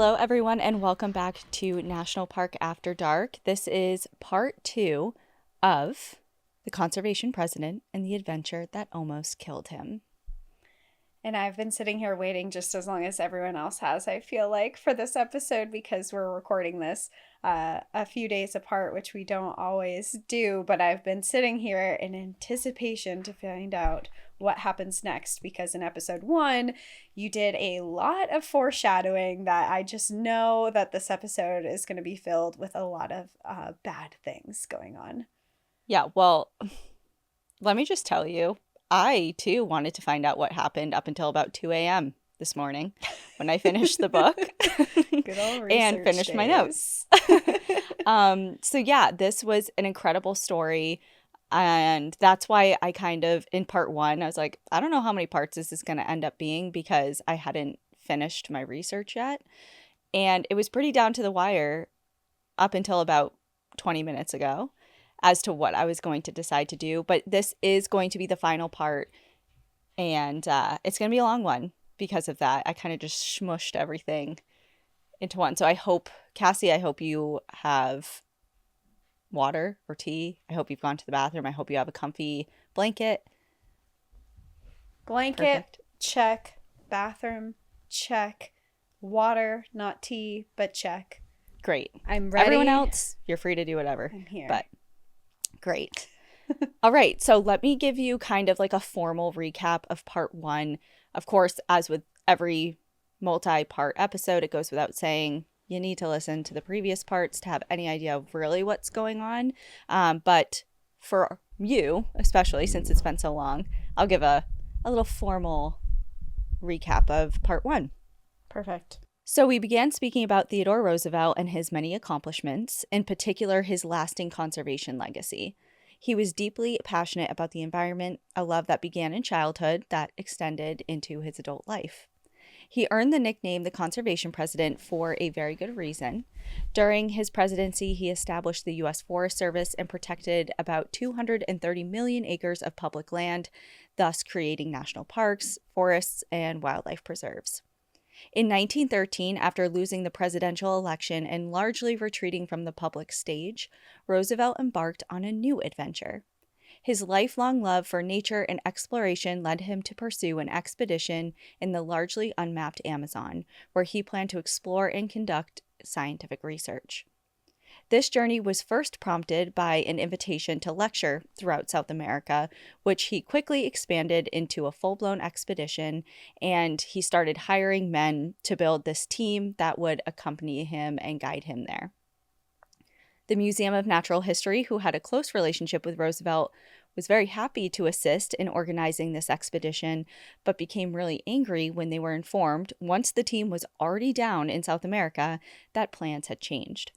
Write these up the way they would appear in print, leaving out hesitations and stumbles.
Hello, everyone, and welcome back to National Park After Dark. This is part 2 of The Conservation President and the Adventure That Almost Killed Him. And I've been sitting here waiting just as long as everyone else has, I feel like, for this episode because we're recording this a few days apart, which we don't always do. But I've been sitting here in anticipation to find out what happens next because in episode 1, you did a lot of foreshadowing that I just know that this episode is going to be filled with a lot of bad things going on. Yeah, well, let me just tell you, I, too, wanted to find out what happened up until about 2 a.m. this morning when I finished the book Good old research and finished days. my notes. So, yeah, this was an incredible story. And that's why I kind of, in part 1, I was like, I don't know how many parts this is going to end up being because I hadn't finished my research yet. And it was pretty down to the wire up until about 20 minutes ago as to what I was going to decide to do. But this is going to be the final part. And it's going to be a long one because of that. I kind of just smushed everything into one. So I hope, Cassie, I hope you have water or tea. I hope you've gone to the bathroom. I hope you have a comfy blanket. Blanket, Perfect. check. Bathroom, check. Water, not tea, but check. Great. I'm ready. Everyone else, you're free to do whatever. I'm here. But great. All right. So let me give you kind of like a formal recap of part 1. Of course, as with every multi-part episode, it goes without saying you need to listen to the previous parts to have any idea of really what's going on. But for you, especially since it's been so long, I'll give a little formal recap of part 1. Perfect. So we began speaking about Theodore Roosevelt and his many accomplishments, in particular his lasting conservation legacy. He was deeply passionate about the environment, a love that began in childhood that extended into his adult life. He earned the nickname the Conservation President for a very good reason. During his presidency, he established the U.S. Forest Service and protected about 230 million acres of public land, thus creating national parks, forests, and wildlife preserves. In 1913, after losing the presidential election and largely retreating from the public stage, Roosevelt embarked on a new adventure. His lifelong love for nature and exploration led him to pursue an expedition in the largely unmapped Amazon, where he planned to explore and conduct scientific research. This journey was first prompted by an invitation to lecture throughout South America, which he quickly expanded into a full-blown expedition, and he started hiring men to build this team that would accompany him and guide him there. The Museum of Natural History, who had a close relationship with Roosevelt, was very happy to assist in organizing this expedition, but became really angry when they were informed, once the team was already down in South America, that plans had changed.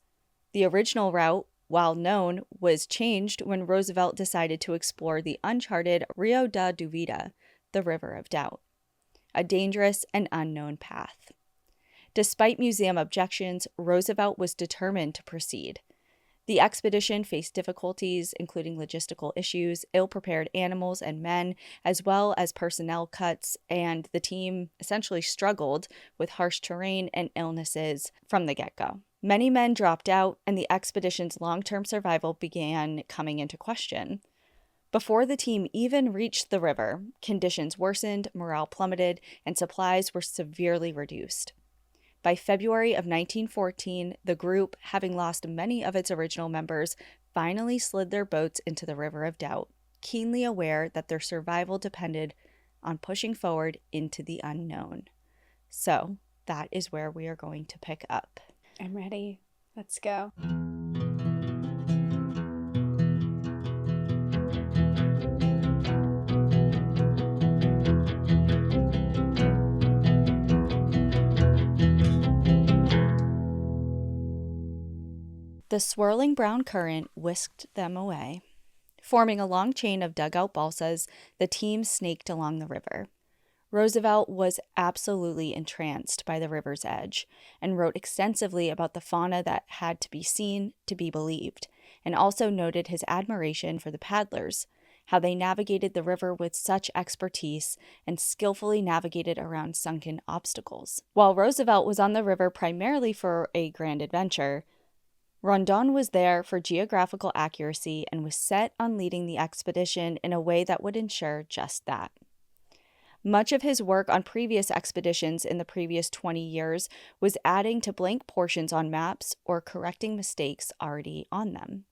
The original route, while known, was changed when Roosevelt decided to explore the uncharted Rio da Duvida, the River of Doubt, a dangerous and unknown path. Despite museum objections, Roosevelt was determined to proceed. The expedition faced difficulties, including logistical issues, ill-prepared animals and men, as well as personnel cuts, and the team essentially struggled with harsh terrain and illnesses from the get-go. Many men dropped out, and the expedition's long-term survival began coming into question. Before the team even reached the river, conditions worsened, morale plummeted, and supplies were severely reduced. By February of 1914, the group, having lost many of its original members, finally slid their boats into the River of Doubt, keenly aware that their survival depended on pushing forward into the unknown. So, that is where we are going to pick up. I'm ready. Let's go. The swirling brown current whisked them away. Forming a long chain of dugout balsas, the team snaked along the river. Roosevelt was absolutely entranced by the river's edge and wrote extensively about the fauna that had to be seen to be believed, and also noted his admiration for the paddlers, how they navigated the river with such expertise and skillfully navigated around sunken obstacles. While Roosevelt was on the river primarily for a grand adventure, Rondon was there for geographical accuracy and was set on leading the expedition in a way that would ensure just that. Much of his work on previous expeditions in the previous 20 years was adding to blank portions on maps or correcting mistakes already on them.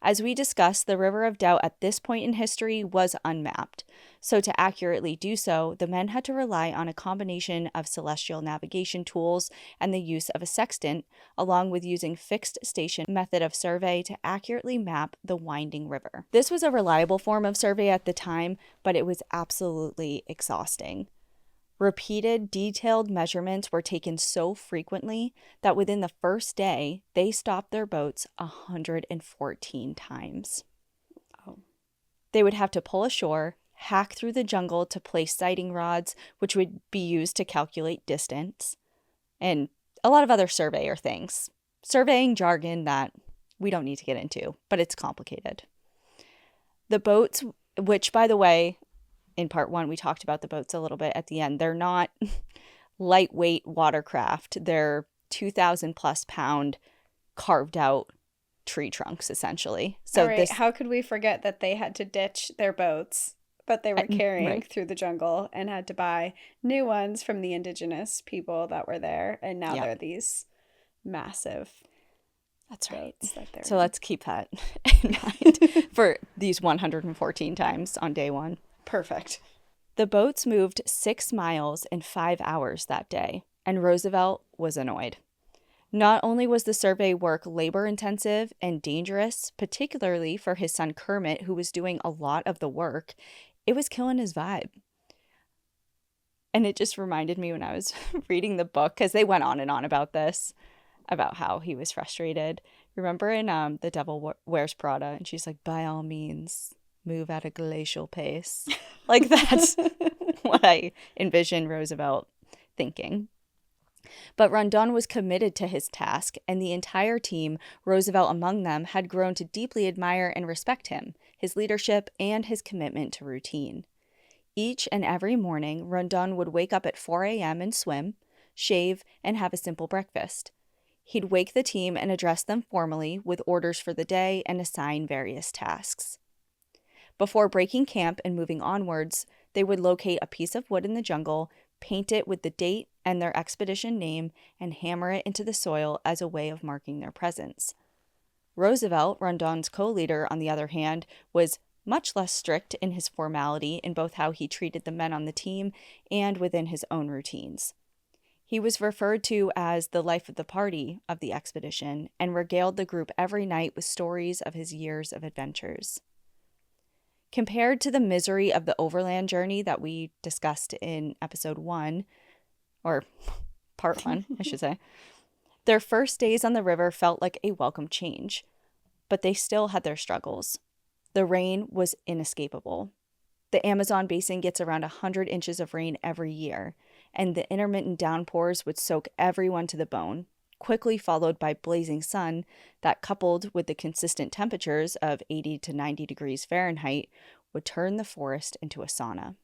As we discussed, the River of Doubt at this point in history was unmapped, so to accurately do so, the men had to rely on a combination of celestial navigation tools and the use of a sextant, along with using fixed station method of survey to accurately map the winding river. This was a reliable form of survey at the time, but it was absolutely exhausting. Repeated, detailed measurements were taken so frequently that within the first day, they stopped their boats 114 times. Oh. They would have to pull ashore, hack through the jungle to place sighting rods, which would be used to calculate distance, and a lot of other surveyor things. Surveying jargon that we don't need to get into, but it's complicated. The boats, which, by the way, in part one, we talked about the boats a little bit at the end. They're not lightweight watercraft. They're 2,000 plus pound carved out tree trunks, essentially. So all right, how could we forget that they had to ditch their boats that they were carrying through the jungle and had to buy new ones from the indigenous people that were there. And now they're these massive That's right. That so let's keep that in mind for these 114 times on day one. Perfect. The boats moved 6 miles in 5 hours that day, and Roosevelt was annoyed. Not only was the survey work labor-intensive and dangerous, particularly for his son Kermit, who was doing a lot of the work, it was killing his vibe. And it just reminded me when I was reading the book, because they went on and on about this, about how he was frustrated. Remember in The Devil Wears Prada, and she's like, by all means, move at a glacial pace. Like, that's what I envision Roosevelt thinking. But Rondon was committed to his task, and the entire team, Roosevelt among them, had grown to deeply admire and respect him, his leadership, and his commitment to routine. Each and every morning, Rondon would wake up at 4 a.m. and swim, shave, and have a simple breakfast. He'd wake the team and address them formally with orders for the day and assign various tasks. Before breaking camp and moving onwards, they would locate a piece of wood in the jungle, paint it with the date and their expedition name, and hammer it into the soil as a way of marking their presence. Roosevelt, Rondon's co-leader, on the other hand, was much less strict in his formality in both how he treated the men on the team and within his own routines. He was referred to as the life of the party of the expedition and regaled the group every night with stories of his years of adventures. Compared to the misery of the overland journey that we discussed in episode 1, or part 1, I should say, their first days on the river felt like a welcome change, but they still had their struggles. The rain was inescapable. The Amazon basin gets around 100 inches of rain every year, and the intermittent downpours would soak everyone to the bone, quickly followed by blazing sun that, coupled with the consistent temperatures of 80 to 90 degrees Fahrenheit, would turn the forest into a sauna.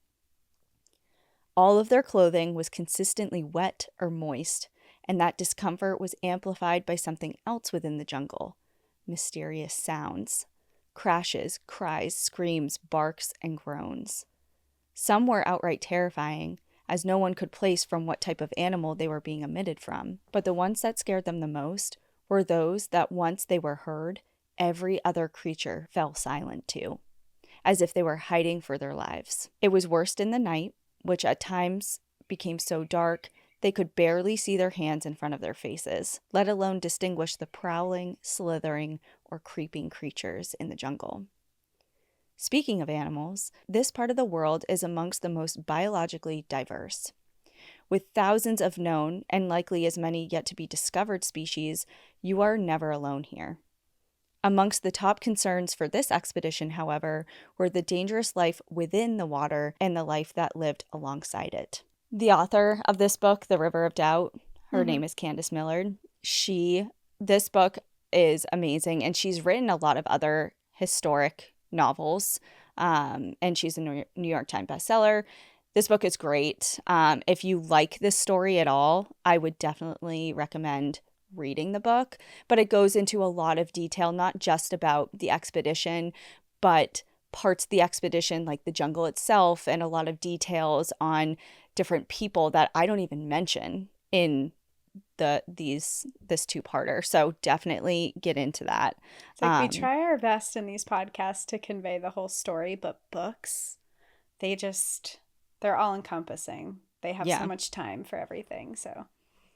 All of their clothing was consistently wet or moist, and that discomfort was amplified by something else within the jungle: mysterious sounds. Crashes, cries, screams, barks, and groans. Some were outright terrifying, as no one could place from what type of animal they were being emitted from. But the ones that scared them the most were those that once they were heard, every other creature fell silent too, as if they were hiding for their lives. It was worst in the night, which at times became so dark they could barely see their hands in front of their faces, let alone distinguish the prowling, slithering, or creeping creatures in the jungle. Speaking of animals, this part of the world is amongst the most biologically diverse. With thousands of known, and likely as many yet to be discovered species, you are never alone here. Amongst the top concerns for this expedition, however, were the dangerous life within the water and the life that lived alongside it. The author of this book, The River of Doubt, her name is Candace Millard. This book is amazing, and she's written a lot of other historic novels. and she's a New York Times bestseller. This book is great. If you like this story at all, I would definitely recommend reading the book. But it goes into a lot of detail, not just about the expedition, but parts of the expedition, like the jungle itself, and a lot of details on different people that I don't even mention in this two-parter. So definitely get into that. It's like we try our best in these podcasts to convey the whole story, but books, they're all encompassing. They have so much time for everything. So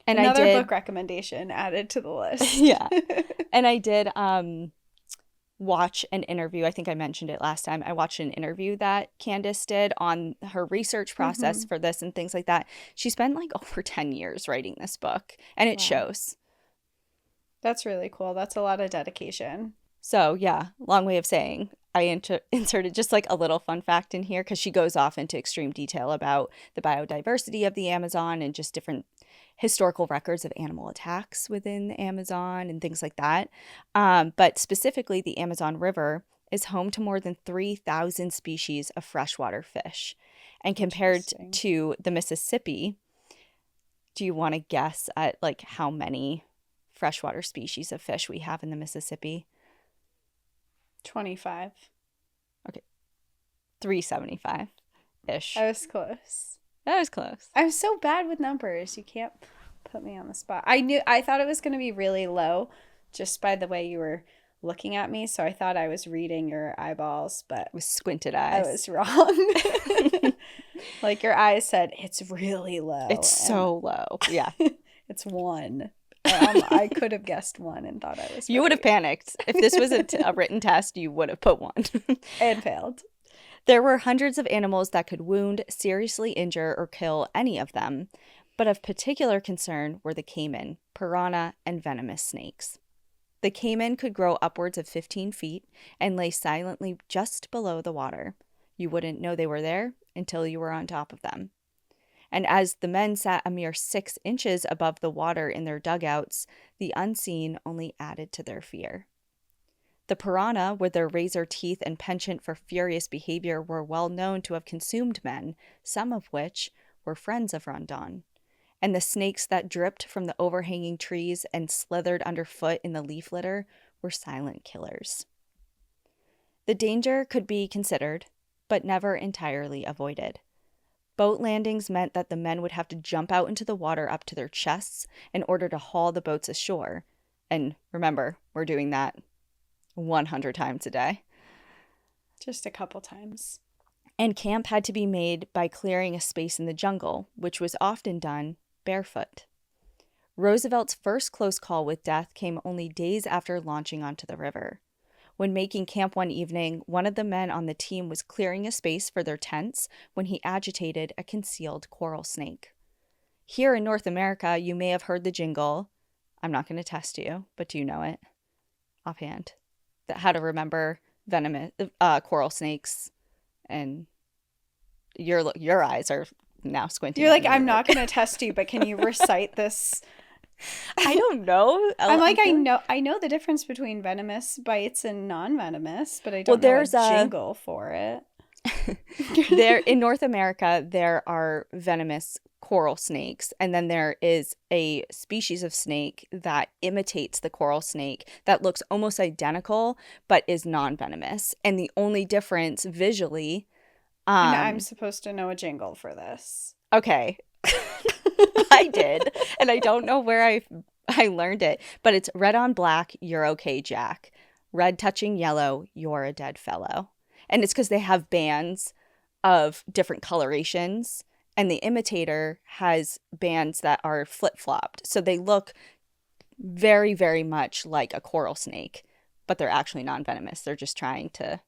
and another book recommendation added to the list. Yeah. And I did watch an interview. I think I mentioned it last time. I watched an interview that Candace did on her research process for this and things like that. She spent like over 10 years writing this book, and it shows. That's really cool. That's a lot of dedication. So yeah, long way of saying I inserted just like a little fun fact in here, because she goes off into extreme detail about the biodiversity of the Amazon and just different historical records of animal attacks within the Amazon and things like that. But specifically, the Amazon River is home to more than 3,000 species of freshwater fish. And compared to the Mississippi, do you want to guess at like how many freshwater species of fish we have in the Mississippi? 25. Okay. 375-ish. I was close. That was close. I'm so bad with numbers. You can't put me on the spot. I thought it was going to be really low just by the way you were looking at me. So I thought I was reading your eyeballs, but with squinted eyes. I was wrong. Like your eyes said, it's really low. It's so low. Yeah. It's 1. I could have guessed 1 and thought I was right. You would have panicked. If this was a written test, you would have put 1. And failed. There were hundreds of animals that could wound, seriously injure, or kill any of them, but of particular concern were the caiman, piranha, and venomous snakes. The caiman could grow upwards of 15 feet and lay silently just below the water. You wouldn't know they were there until you were on top of them. And as the men sat a mere 6 inches above the water in their dugouts, the unseen only added to their fear. The piranha, with their razor teeth and penchant for furious behavior, were well known to have consumed men, some of which were friends of Rondon. And the snakes that dripped from the overhanging trees and slithered underfoot in the leaf litter were silent killers. The danger could be considered, but never entirely avoided. Boat landings meant that the men would have to jump out into the water up to their chests in order to haul the boats ashore. And remember, we're doing that 100 times a day. Just a couple times. And camp had to be made by clearing a space in the jungle, which was often done barefoot. Roosevelt's first close call with death came only days after launching onto the river. When making camp one evening, one of the men on the team was clearing a space for their tents when he agitated a concealed coral snake. Here in North America, you may have heard the jingle. I'm not going to test you, but do you know it offhand? How to remember venomous coral snakes, and your eyes are now squinting. You're like, I'm not going to test you, but can you recite this? I don't know. I'm like, I know the difference between venomous bites and non-venomous, but I don't know a jingle for it. There in North America, there are venomous coral snakes, and then there is a species of snake that imitates the coral snake that looks almost identical but is non-venomous. And the only difference visually, and I'm supposed to know a jingle for this. Okay. I did, and I don't know where I learned it, but it's red on black, you're okay, Jack. Red touching yellow, you're a dead fellow. And it's because they have bands of different colorations, and the imitator has bands that are flip-flopped. So they look very, very much like a coral snake, but they're actually non-venomous. They're just trying to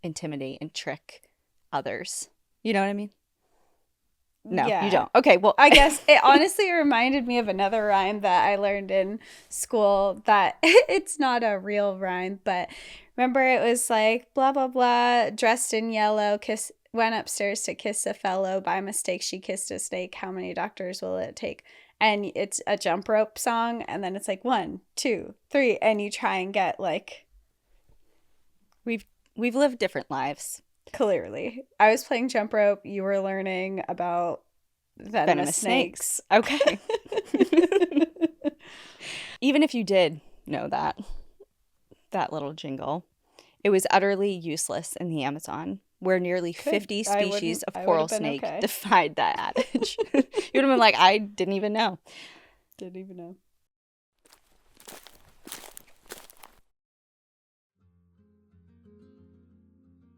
intimidate and trick others. You know what I mean? No, yeah. You don't. Okay, well, I guess it honestly reminded me of another rhyme that I learned in school that it's not a real rhyme, but remember it was like blah, blah, blah, dressed in yellow, went upstairs to kiss a fellow. By mistake, she kissed a snake. How many doctors will it take? And it's a jump rope song, and then it's like 1, 2, 3, and you try and get like... We've lived different lives. Clearly. I was playing jump rope. You were learning about venomous Venomous snakes. snakes. Okay. Even if you did know that little jingle, it was utterly useless in the Amazon, where nearly Good. 50 species of I would coral have been snake okay. defied that adage. You would have been like, I didn't even know. Didn't even know.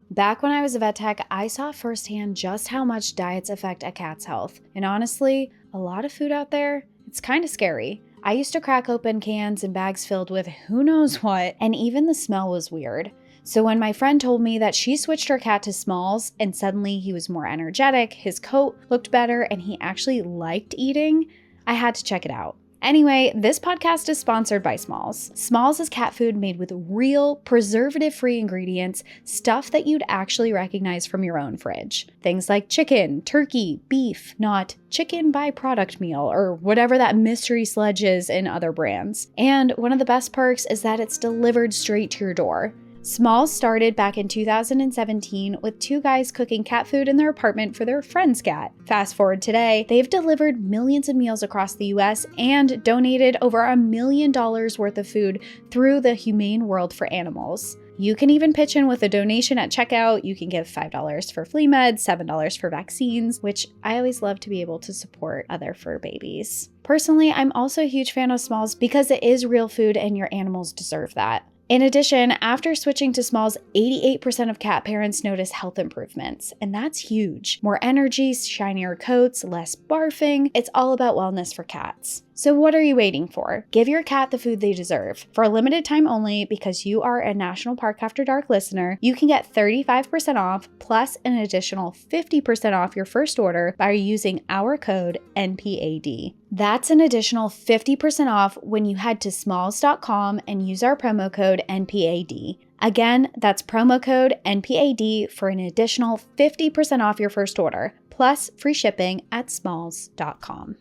Back when I was a vet tech, I saw firsthand just how much diets affect a cat's health. And honestly, a lot of food out there, it's kind of scary. I used to crack open cans and bags filled with who knows what, and even the smell was weird. So when my friend told me that she switched her cat to Smalls and suddenly he was more energetic, his coat looked better, and he actually liked eating, I had to check it out. Anyway, this podcast is sponsored by Smalls. Smalls is cat food made with real, preservative-free ingredients, stuff that you'd actually recognize from your own fridge. Things like chicken, turkey, beef, not chicken byproduct meal, or whatever that mystery sludge is in other brands. And one of the best perks is that it's delivered straight to your door. Smalls started back in 2017 with two guys cooking cat food in their apartment for their friend's cat. Fast forward today, they've delivered millions of meals across the US and donated over $1 million worth of food through the Humane World for Animals. You can even pitch in with a donation at checkout. You can give $5 for flea meds, $7 for vaccines, which I always love to be able to support other fur babies. Personally, I'm also a huge fan of Smalls because it is real food and your animals deserve that. In addition, after switching to Smalls, 88% of cat parents notice health improvements, and that's huge. More energy, shinier coats, less barfing. It's all about wellness for cats. So what are you waiting for? Give your cat the food they deserve. For a limited time only, because you are a National Park After Dark listener, you can get 35% off plus an additional 50% off your first order by using our code NPAD. That's an additional 50% off when you head to smalls.com and use our promo code NPAD. Again, that's promo code NPAD for an additional 50% off your first order, plus free shipping at smalls.com.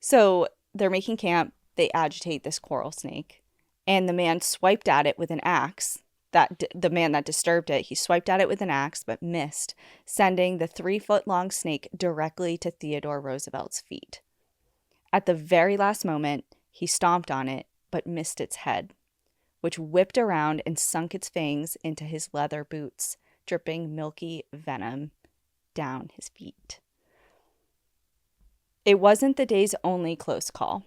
So they're making camp. They agitate this coral snake, and the man swiped at it with an axe. The man that disturbed it, he swiped at it with an axe, but missed, sending the 3-foot-long snake directly to Theodore Roosevelt's feet. At the very last moment, he stomped on it, but missed its head, which whipped around and sunk its fangs into his leather boots, dripping milky venom down his feet. It wasn't the day's only close call.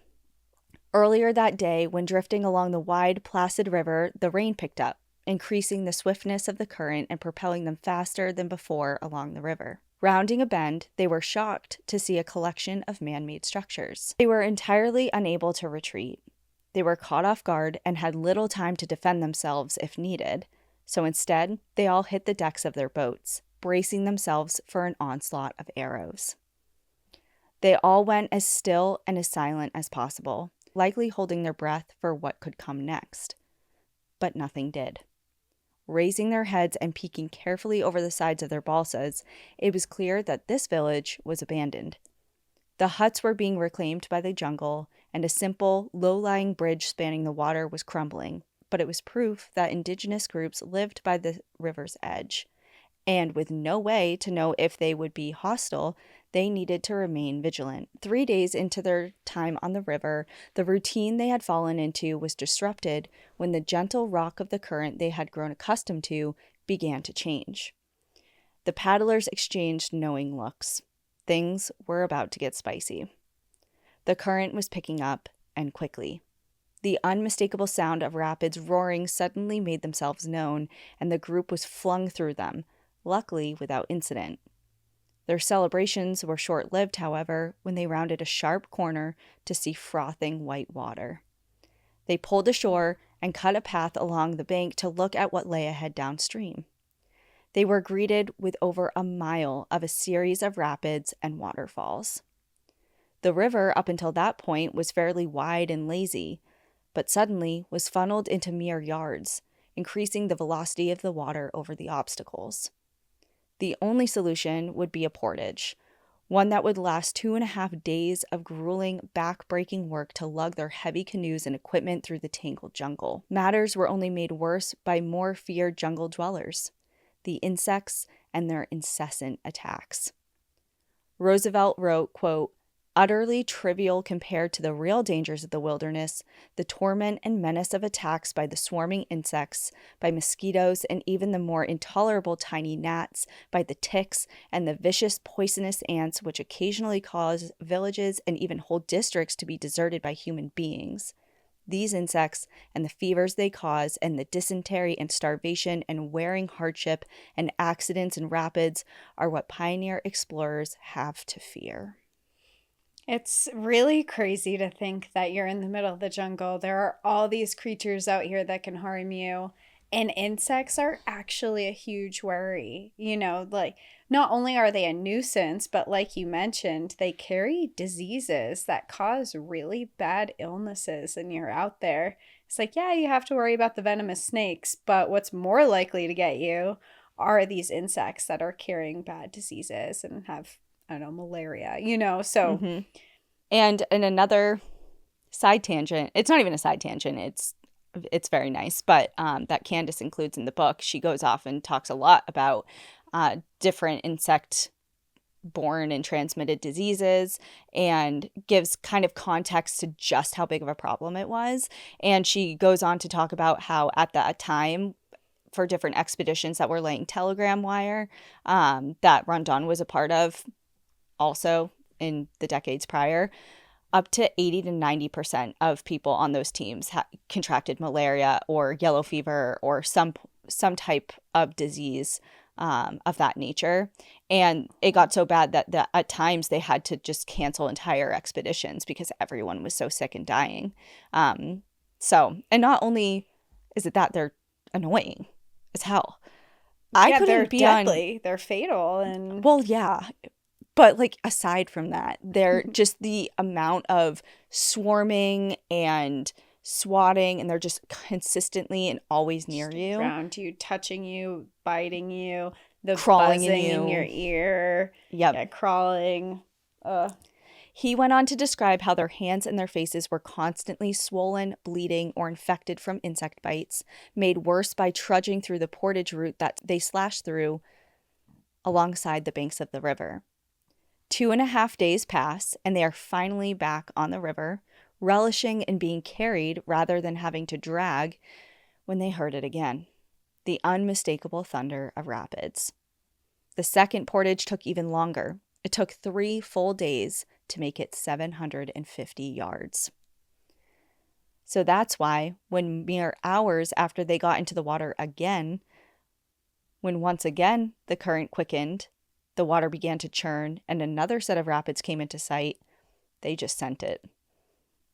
Earlier that day, when drifting along the wide, placid river, the rain picked up, increasing the swiftness of the current and propelling them faster than before along the river. Rounding a bend, they were shocked to see a collection of man-made structures. They were entirely unable to retreat. They were caught off guard and had little time to defend themselves if needed, so instead, they all hit the decks of their boats, bracing themselves for an onslaught of arrows. They all went as still and as silent as possible, likely holding their breath for what could come next. But nothing did. Raising their heads and peeking carefully over the sides of their balsas, it was clear that this village was abandoned. The huts were being reclaimed by the jungle, and a simple, low-lying bridge spanning the water was crumbling, but it was proof that indigenous groups lived by the river's edge. And with no way to know if they would be hostile, they needed to remain vigilant. 3 days into their time on the river, the routine they had fallen into was disrupted when the gentle rock of the current they had grown accustomed to began to change. The paddlers exchanged knowing looks. Things were about to get spicy. The current was picking up, and quickly. The unmistakable sound of rapids roaring suddenly made themselves known, and the group was flung through them, luckily without incident. Their celebrations were short-lived, however, when they rounded a sharp corner to see frothing white water. They pulled ashore and cut a path along the bank to look at what lay ahead downstream. They were greeted with over a mile of a series of rapids and waterfalls. The river, up until that point, was fairly wide and lazy, but suddenly was funneled into mere yards, increasing the velocity of the water over the obstacles. The only solution would be a portage, one that would last 2.5 days of grueling, back-breaking work to lug their heavy canoes and equipment through the tangled jungle. Matters were only made worse by more feared jungle dwellers, the insects and their incessant attacks. Roosevelt wrote, quote, "Utterly trivial compared to the real dangers of the wilderness, the torment and menace of attacks by the swarming insects, by mosquitoes, and even the more intolerable tiny gnats, by the ticks and the vicious poisonous ants which occasionally cause villages and even whole districts to be deserted by human beings. These insects and the fevers they cause and the dysentery and starvation and wearing hardship and accidents in rapids are what pioneer explorers have to fear." It's really crazy to think that you're in the middle of the jungle. There are all these creatures out here that can harm you. And insects are actually a huge worry. Like, not only are they a nuisance, but like you mentioned, they carry diseases that cause really bad illnesses. And you're out there. It's like, yeah, you have to worry about the venomous snakes, but what's more likely to get you are these insects that are carrying bad diseases and have, I don't know, malaria, so. Mm-hmm. And in another side tangent, it's not even a side tangent, it's very nice, but that Candace includes in the book, she goes off and talks a lot about different insect-borne and transmitted diseases and gives kind of context to just how big of a problem it was. And she goes on to talk about how at that time, for different expeditions that were laying telegram wire, that Rondon was a part of, also in the decades prior, up to 80 to 90% of people on those teams contracted malaria or yellow fever or some type of disease of that nature. And it got so bad that at times they had to just cancel entire expeditions because everyone was so sick and dying. And not only is it that they're annoying as hell. They're deadly. They're fatal. And well, yeah. But like aside from that, they're just the amount of swarming and swatting, and they're just consistently and always near you. Around you, touching you, biting you, the crawling buzzing in your ear. Yep. Yeah, crawling. He went on to describe how their hands and their faces were constantly swollen, bleeding, or infected from insect bites, made worse by trudging through the portage route that they slashed through alongside the banks of the river. 2.5 days pass, and they are finally back on the river, relishing in being carried rather than having to drag, when they heard it again, the unmistakable thunder of rapids. The second portage took even longer. It took 3 full days to make it 750 yards. So that's why, when mere hours after they got into the water again, when once again the current quickened, the water began to churn, and another set of rapids came into sight, they just sent it.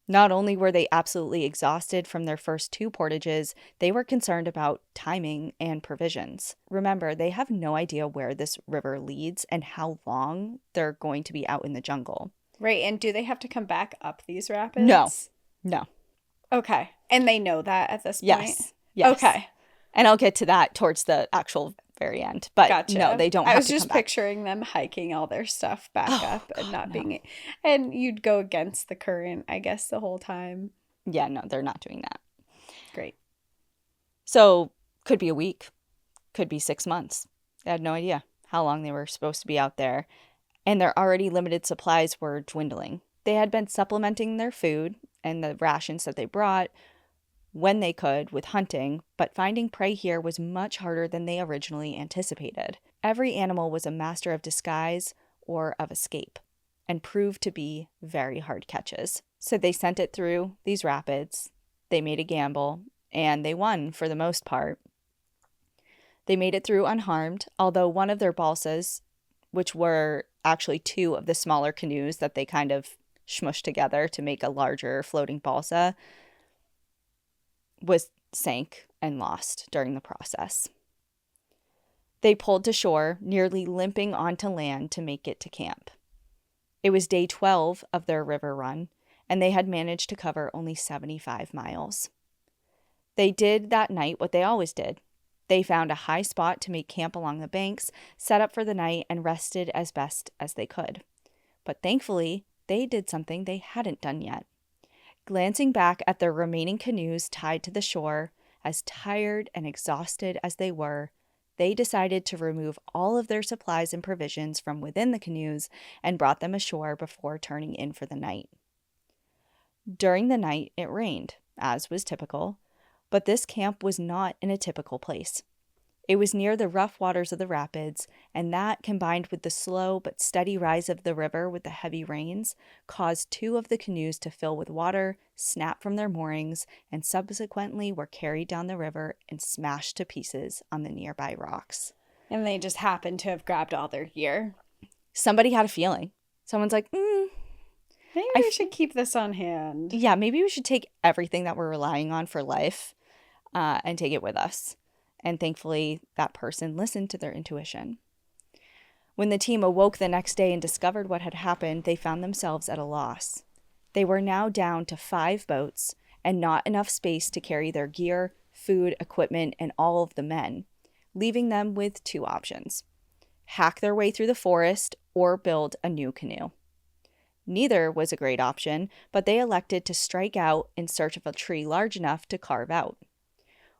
Not only were they absolutely exhausted from their first 2 portages, they were concerned about timing and provisions. Remember, they have no idea where this river leads and how long they're going to be out in the jungle. Right, and do they have to come back up these rapids? No. Okay, and they know that at this point? Yes. Okay. And I'll get to that towards the actual very end. But gotcha. No, they don't have to come back. I was just picturing them hiking all their stuff back up and not being... And you'd go against the current, I guess, the whole time. Yeah, no, they're not doing that. Great. So, could be a week. Could be 6 months. They had no idea how long they were supposed to be out there. And their already limited supplies were dwindling. They had been supplementing their food and the rations that they brought when they could with hunting, but finding prey here was much harder than they originally anticipated. Every animal was a master of disguise or of escape, and proved to be very hard catches. So they sent it through these rapids, they made a gamble, and they won for the most part. They made it through unharmed, although one of their balsas, which were actually 2 of the smaller canoes that they kind of smushed together to make a larger floating balsa, was sank and lost during the process. They pulled to shore, nearly limping onto land to make it to camp. It was day 12 of their river run, and they had managed to cover only 75 miles. They did that night what they always did. They found a high spot to make camp along the banks, set up for the night, and rested as best as they could. But thankfully, they did something they hadn't done yet. Glancing back at their remaining canoes tied to the shore, as tired and exhausted as they were, they decided to remove all of their supplies and provisions from within the canoes and brought them ashore before turning in for the night. During the night, it rained, as was typical, but this camp was not in a typical place. It was near the rough waters of the rapids, and that, combined with the slow but steady rise of the river with the heavy rains, caused 2 of the canoes to fill with water, snap from their moorings, and subsequently were carried down the river and smashed to pieces on the nearby rocks. And they just happened to have grabbed all their gear. Somebody had a feeling. Someone's like, maybe we should keep this on hand. Yeah, maybe we should take everything that we're relying on for life and take it with us. And thankfully, that person listened to their intuition. When the team awoke the next day and discovered what had happened, they found themselves at a loss. They were now down to 5 boats and not enough space to carry their gear, food, equipment, and all of the men, leaving them with 2 options: hack their way through the forest or build a new canoe. Neither was a great option, but they elected to strike out in search of a tree large enough to carve out.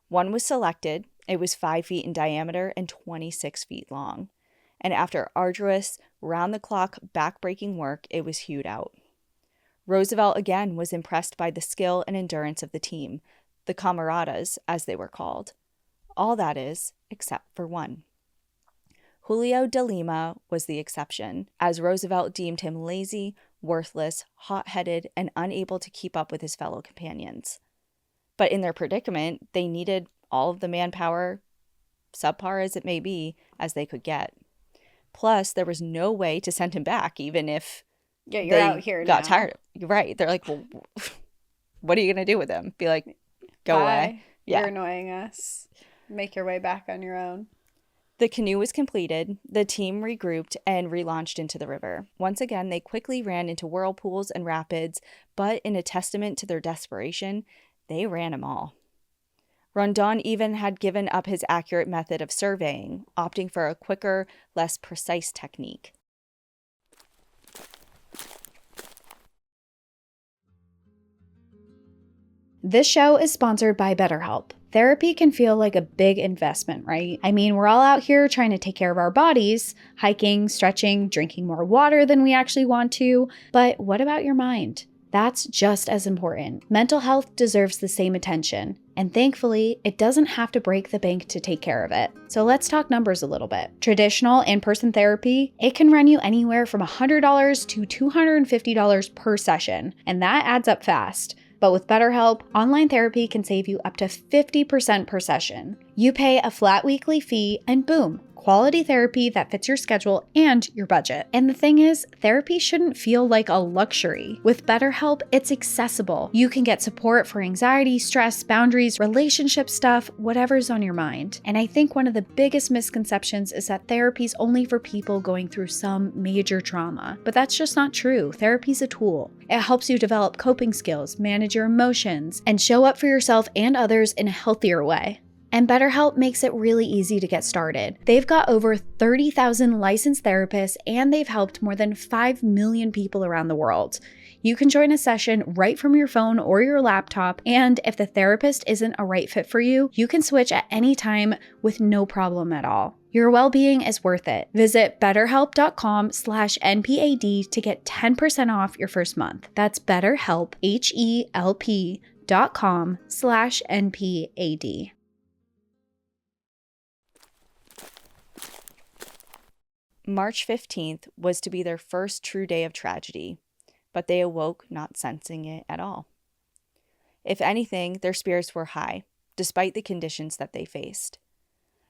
One was selected. It was 5 feet in diameter and 26 feet long. And after arduous, round-the-clock, back-breaking work, it was hewed out. Roosevelt again was impressed by the skill and endurance of the team, the camaradas, as they were called. All that is, except for one. Julio de Lima was the exception, as Roosevelt deemed him lazy, worthless, hot-headed, and unable to keep up with his fellow companions. But in their predicament, they needed all of the manpower, subpar as it may be, as they could get. Plus, there was no way to send him back, even if you're out here got now. tired. Right. They're like, well, what are you going to do with him? Be like, go Bye. away. You're annoying us. Make your way back on your own. The canoe was completed, the team regrouped, and relaunched into the river. Once again, they quickly ran into whirlpools and rapids, but in a testament to their desperation, they ran them all. Rondon even had given up his accurate method of surveying, opting for a quicker, less precise technique. This show is sponsored by BetterHelp. Therapy can feel like a big investment, right? I mean, we're all out here trying to take care of our bodies, hiking, stretching, drinking more water than we actually want to. But what about your mind? That's just as important. Mental health deserves the same attention. And thankfully, it doesn't have to break the bank to take care of it. So let's talk numbers a little bit. Traditional in-person therapy, it can run you anywhere from $100 to $250 per session. And that adds up fast. But with BetterHelp, online therapy can save you up to 50% per session. You pay a flat weekly fee and boom, quality therapy that fits your schedule and your budget. And the thing is, therapy shouldn't feel like a luxury. With BetterHelp, it's accessible. You can get support for anxiety, stress, boundaries, relationship stuff, whatever's on your mind. And I think one of the biggest misconceptions is that therapy's only for people going through some major trauma. But that's just not true. Therapy's a tool. It helps you develop coping skills, manage your emotions, and show up for yourself and others in a healthier way. And BetterHelp makes it really easy to get started. They've got over 30,000 licensed therapists, and they've helped more than 5 million people around the world. You can join a session right from your phone or your laptop, and if the therapist isn't a right fit for you, you can switch at any time with no problem at all. Your well-being is worth it. Visit betterhelp.com/NPAD to get 10% off your first month. That's BetterHelp, HELP.com/NPAD. March 15th was to be their first true day of tragedy, but they awoke not sensing it at all. If anything, their spirits were high, despite the conditions that they faced.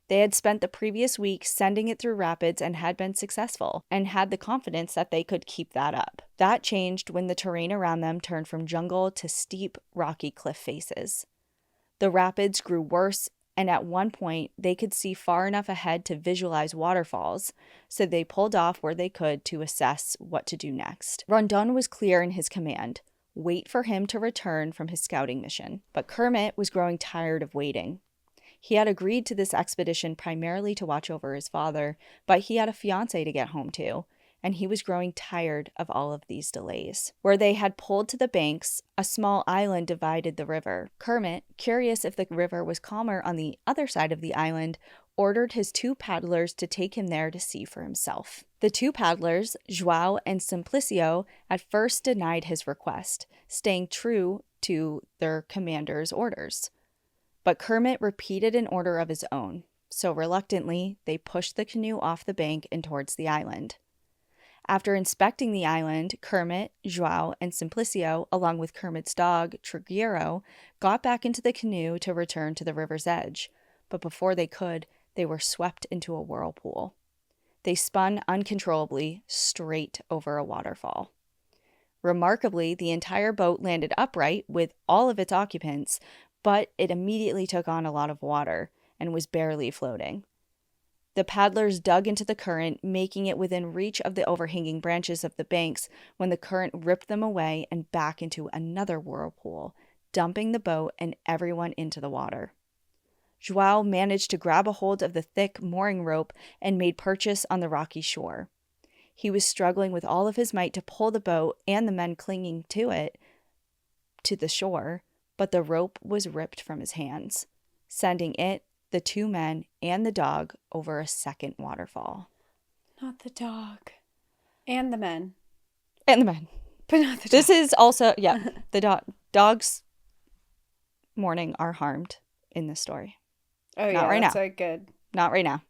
They had spent the previous week sending it through rapids and had been successful, and had the confidence that they could keep that up. That changed when the terrain around them turned from jungle to steep, rocky cliff faces. The rapids grew worse, and at one point, they could see far enough ahead to visualize waterfalls, so they pulled off where they could to assess what to do next. Rondon was clear in his command: wait for him to return from his scouting mission. But Kermit was growing tired of waiting. He had agreed to this expedition primarily to watch over his father, but he had a fiancé to get home to, and he was growing tired of all of these delays. Where they had pulled to the banks, a small island divided the river. Kermit, curious if the river was calmer on the other side of the island, ordered his 2 paddlers to take him there to see for himself. The 2 paddlers, Joao and Simplicio, at first denied his request, staying true to their commander's orders. But Kermit repeated an order of his own, so reluctantly, they pushed the canoe off the bank and towards the island. After inspecting the island, Kermit, Joao, and Simplicio, along with Kermit's dog, Trigueiro, got back into the canoe to return to the river's edge. But before they could, they were swept into a whirlpool. They spun uncontrollably straight over a waterfall. Remarkably, the entire boat landed upright with all of its occupants, but it immediately took on a lot of water and was barely floating. The paddlers dug into the current, making it within reach of the overhanging branches of the banks when the current ripped them away and back into another whirlpool, dumping the boat and everyone into the water. Joao managed to grab a hold of the thick mooring rope and made purchase on the rocky shore. He was struggling with all of his might to pull the boat and the men clinging to it to the shore, but the rope was ripped from his hands, sending it, the 2 men, and the dog over a second waterfall. Not the dog. And the men. And the men. But not the dog. This is also, the dogs mourning are harmed in this story. Oh, Not yeah, right that's now. a good... Not right now.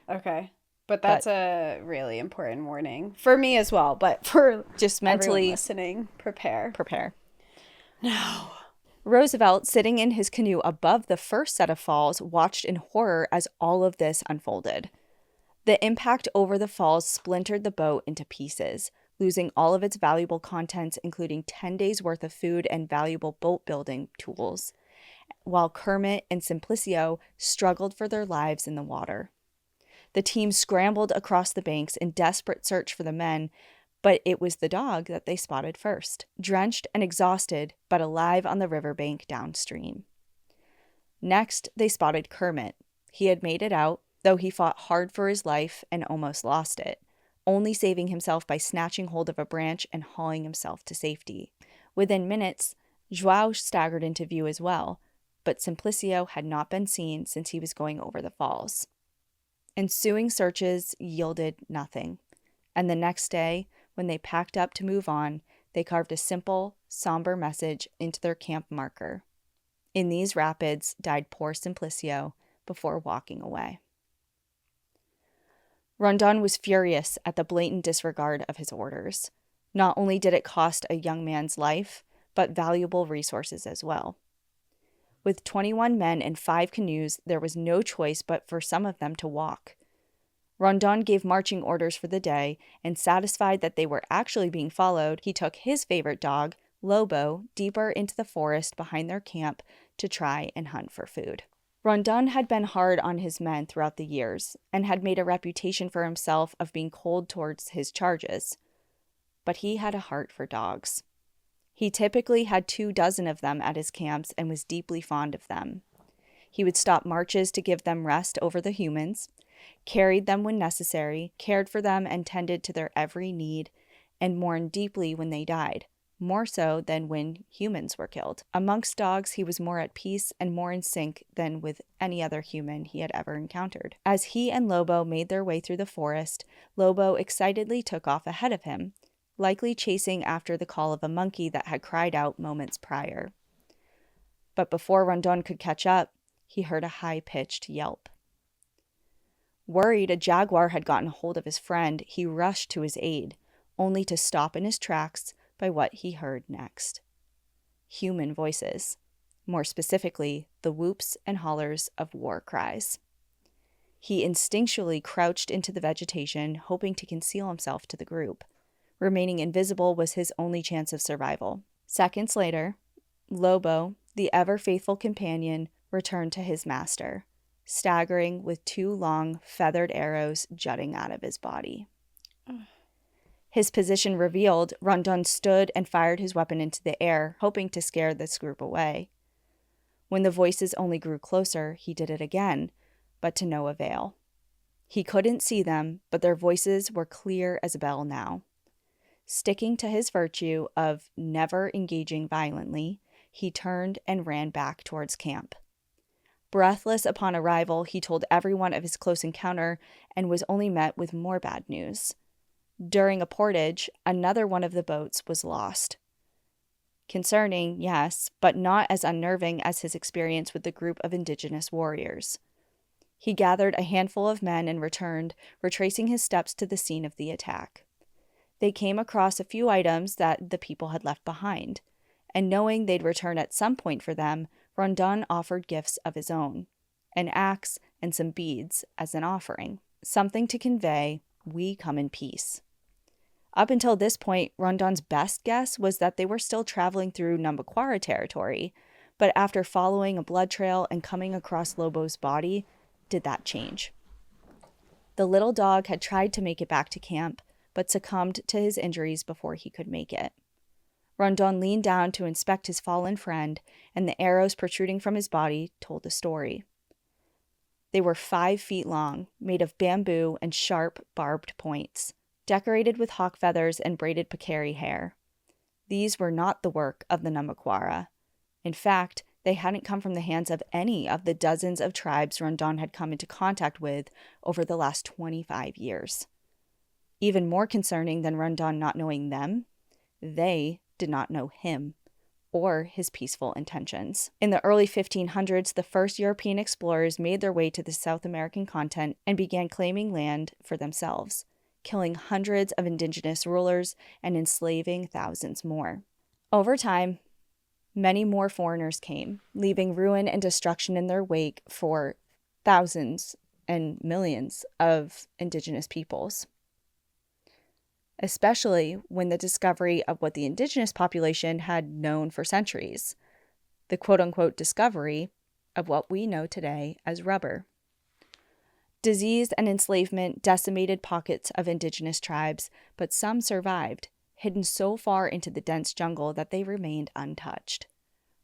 Okay. But that's a really important warning. For me as well, but for just mentally listening, prepare. No. Roosevelt, sitting in his canoe above the first set of falls, watched in horror as all of this unfolded. The impact over the falls splintered the boat into pieces, losing all of its valuable contents, including 10 days' worth of food and valuable boat-building tools, while Kermit and Simplicio struggled for their lives in the water. The team scrambled across the banks in desperate search for the men, but it was the dog that they spotted first, drenched and exhausted, but alive on the riverbank downstream. Next, they spotted Kermit. He had made it out, though he fought hard for his life and almost lost it, only saving himself by snatching hold of a branch and hauling himself to safety. Within minutes, Joao staggered into view as well, but Simplicio had not been seen since he was going over the falls. Ensuing searches yielded nothing, and the next day, when they packed up to move on, they carved a simple, somber message into their camp marker. In these rapids died poor Simplicio before walking away. Rondon was furious at the blatant disregard of his orders. Not only did it cost a young man's life, but valuable resources as well. With 21 men and 5 canoes, there was no choice but for some of them to walk. Rondon gave marching orders for the day, and satisfied that they were actually being followed, he took his favorite dog, Lobo, deeper into the forest behind their camp to try and hunt for food. Rondon had been hard on his men throughout the years, and had made a reputation for himself of being cold towards his charges. But he had a heart for dogs. He typically had 24 of them at his camps and was deeply fond of them. He would stop marches to give them rest over the humans, carried them when necessary, cared for them and tended to their every need, and mourned deeply when they died, more so than when humans were killed. Amongst dogs, he was more at peace and more in sync than with any other human he had ever encountered. As he and Lobo made their way through the forest, Lobo excitedly took off ahead of him, likely chasing after the call of a monkey that had cried out moments prior. But before Rondon could catch up, he heard a high-pitched yelp. Worried a jaguar had gotten hold of his friend, he rushed to his aid, only to stop in his tracks by what he heard next. Human voices, more specifically, the whoops and hollers of war cries. He instinctually crouched into the vegetation, hoping to conceal himself to the group. Remaining invisible was his only chance of survival. Seconds later, Lobo, the ever-faithful companion, returned to his master, staggering with 2 long, feathered arrows jutting out of his body. His position revealed, Rondon stood and fired his weapon into the air, hoping to scare this group away. When the voices only grew closer, he did it again, but to no avail. He couldn't see them, but their voices were clear as a bell now. Sticking to his virtue of never engaging violently, he turned and ran back towards camp. Breathless upon arrival, he told everyone of his close encounter and was only met with more bad news. During a portage, another one of the boats was lost. Concerning, yes, but not as unnerving as his experience with the group of indigenous warriors. He gathered a handful of men and returned, retracing his steps to the scene of the attack. They came across a few items that the people had left behind, and knowing they'd return at some point for them, Rondon offered gifts of his own, an axe and some beads as an offering, something to convey, "We come in peace." Up until this point, Rondon's best guess was that they were still traveling through Nambiquara territory, but after following a blood trail and coming across Lobo's body, did that change. The little dog had tried to make it back to camp, but succumbed to his injuries before he could make it. Rondon leaned down to inspect his fallen friend, and the arrows protruding from his body told a story. They were 5 feet long, made of bamboo and sharp, barbed points, decorated with hawk feathers and braided peccary hair. These were not the work of the Nambiquara. In fact, they hadn't come from the hands of any of the dozens of tribes Rondon had come into contact with over the last 25 years. Even more concerning than Rondon not knowing them, they did not know him or his peaceful intentions. In the early 1500s, the first European explorers made their way to the South American continent and began claiming land for themselves, killing hundreds of indigenous rulers and enslaving thousands more. Over time, many more foreigners came, leaving ruin and destruction in their wake for thousands and millions of indigenous peoples. Especially when the discovery of what the indigenous population had known for centuries, the quote-unquote discovery of what we know today as rubber. Disease and enslavement decimated pockets of indigenous tribes, but some survived, hidden so far into the dense jungle that they remained untouched.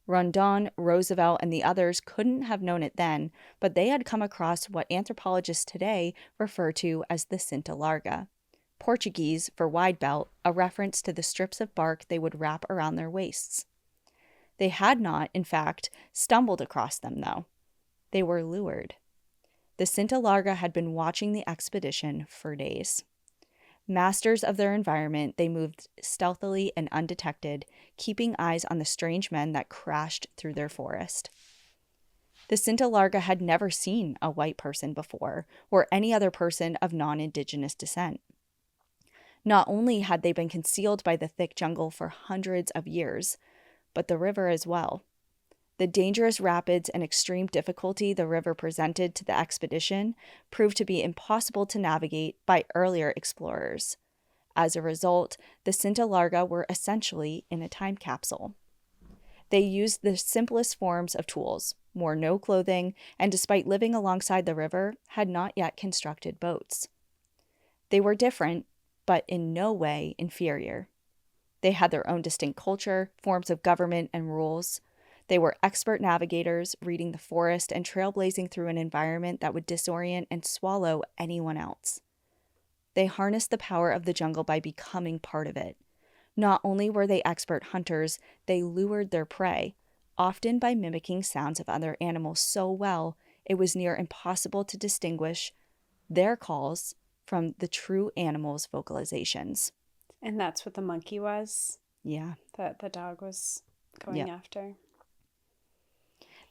Rondon, Roosevelt, and the others couldn't have known it then, but they had come across what anthropologists today refer to as the Cinta Larga, Portuguese for wide belt, a reference to the strips of bark they would wrap around their waists. They had not, in fact, stumbled across them, though. They were lured. The Cinta Larga had been watching the expedition for days. Masters of their environment, they moved stealthily and undetected, keeping eyes on the strange men that crashed through their forest. The Cinta Larga had never seen a white person before, or any other person of non-indigenous descent. Not only had they been concealed by the thick jungle for hundreds of years, but the river as well. The dangerous rapids and extreme difficulty the river presented to the expedition proved to be impossible to navigate by earlier explorers. As a result, the Cinta Larga were essentially in a time capsule. They used the simplest forms of tools, wore no clothing, and despite living alongside the river, had not yet constructed boats. They were different, but in no way inferior. They had their own distinct culture, forms of government, and rules. They were expert navigators, reading the forest and trailblazing through an environment that would disorient and swallow anyone else. They harnessed the power of the jungle by becoming part of it. Not only were they expert hunters, they lured their prey, often by mimicking sounds of other animals so well it was near impossible to distinguish their calls from the true animal's vocalizations. And that's what the monkey was? Yeah. That the dog was going after?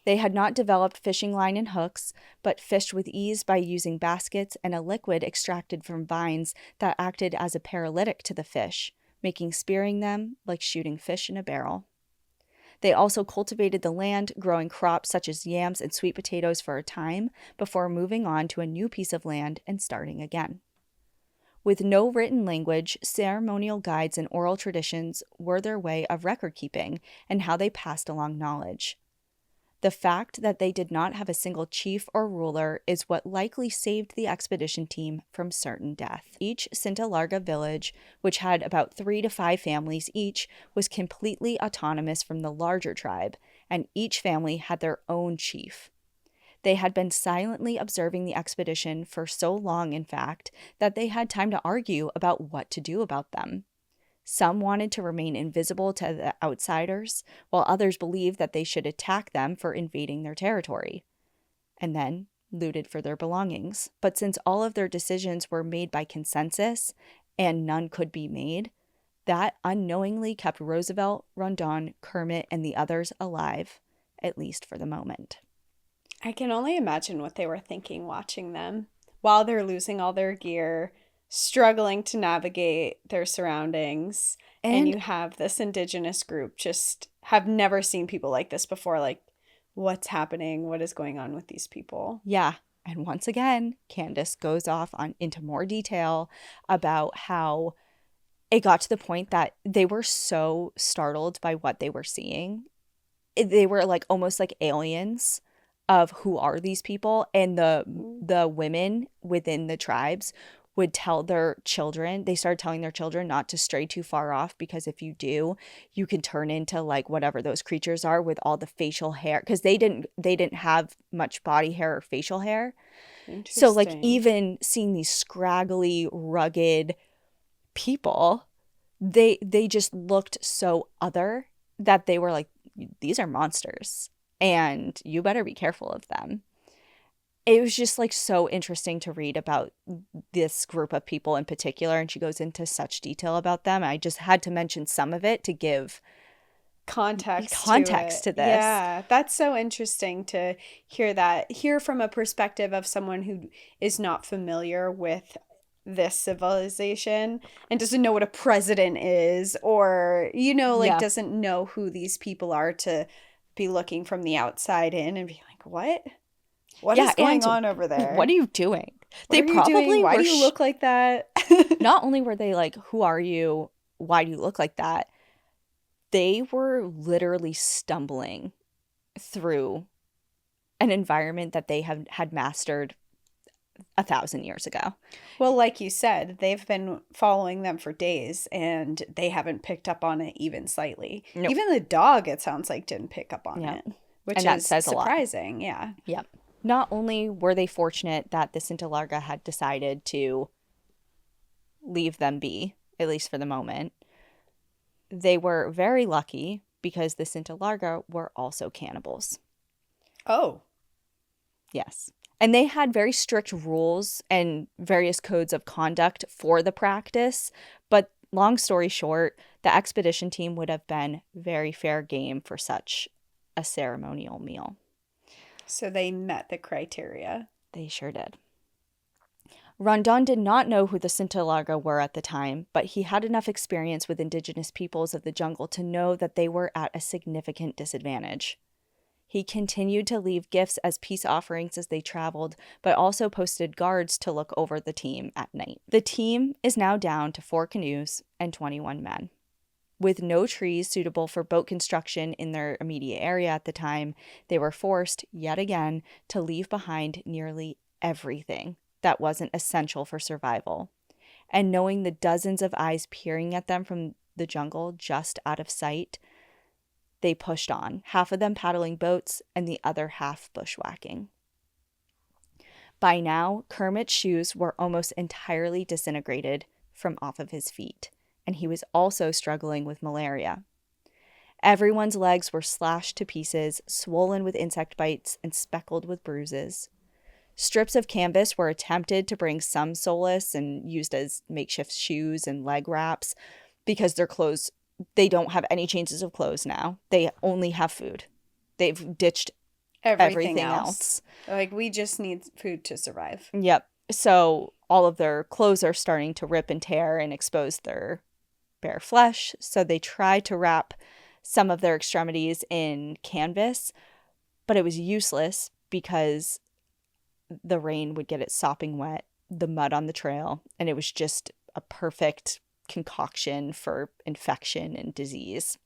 They had not developed fishing line and hooks, but fished with ease by using baskets and a liquid extracted from vines that acted as a paralytic to the fish, making spearing them like shooting fish in a barrel. They also cultivated the land, growing crops such as yams and sweet potatoes for a time before moving on to a new piece of land and starting again. With no written language, ceremonial guides and oral traditions were their way of record keeping and how they passed along knowledge. The fact that they did not have a single chief or ruler is what likely saved the expedition team from certain death. Each Cinta Larga village, which had about 3 to 5 families each, was completely autonomous from the larger tribe, and each family had their own chief. They had been silently observing the expedition for so long, in fact, that they had time to argue about what to do about them. Some wanted to remain invisible to the outsiders, while others believed that they should attack them for invading their territory, and then looted for their belongings. But since all of their decisions were made by consensus and none could be made, that unknowingly kept Roosevelt, Rondon, Kermit, and the others alive, at least for the moment. I can only imagine what they were thinking watching them while they're losing all their gear, struggling to navigate their surroundings, and you have this indigenous group just have never seen people like this before. Like, what's happening? What is going on with these people? Yeah. And once again, Candace goes off into more detail about how it got to the point that they were so startled by what they were seeing. They were like almost like aliens of who are these people. And the women within the tribes would tell their children, they started telling their children not to stray too far off, because if you do, you can turn into like whatever those creatures are with all the facial hair, because they didn't have much body hair or facial hair. So like even seeing these scraggly, rugged people, they just looked so other that they were like, these are monsters and you better be careful of them. It was just like so interesting to read about this group of people in particular, and she goes into such detail about them. I just had to mention some of it to give context to this. Yeah, that's so interesting to hear from a perspective of someone who is not familiar with this civilization and doesn't know what a president is, or doesn't know who these people are, to be looking from the outside in and be like, what is going on over there? What are you doing? Why do you look like that? Not only were they like, who are you? Why do you look like that? They were literally stumbling through an environment that they had mastered 1,000 years ago. Well, like you said, they've been following them for days and they haven't picked up on it even slightly. Nope. Even the dog, it sounds like, didn't pick up on it, which is surprising. Yeah. Yep. Not only were they fortunate that the Cinta Larga had decided to leave them be, at least for the moment, they were very lucky because the Cinta Larga were also cannibals. Oh. Yes. And they had very strict rules and various codes of conduct for the practice. But long story short, the expedition team would have been very fair game for such a ceremonial meal. So they met the criteria. They sure did. Rondon did not know who the Cinta Larga were at the time, but he had enough experience with indigenous peoples of the jungle to know that they were at a significant disadvantage. He continued to leave gifts as peace offerings as they traveled, but also posted guards to look over the team at night. The team is now down to 4 canoes and 21 men. With no trees suitable for boat construction in their immediate area at the time, they were forced, yet again, to leave behind nearly everything that wasn't essential for survival. And knowing the dozens of eyes peering at them from the jungle just out of sight, they pushed on, half of them paddling boats and the other half bushwhacking. By now, Kermit's shoes were almost entirely disintegrated from off of his feet, and he was also struggling with malaria. Everyone's legs were slashed to pieces, swollen with insect bites, and speckled with bruises. Strips of canvas were attempted to bring some solace and used as makeshift shoes and leg wraps, because their clothes, they don't have any changes of clothes now. They only have food. They've ditched everything else. Like, we just need food to survive. Yep. So all of their clothes are starting to rip and tear and expose their bare flesh. So they tried to wrap some of their extremities in canvas, but it was useless because the rain would get it sopping wet, the mud on the trail, and it was just a perfect concoction for infection and disease.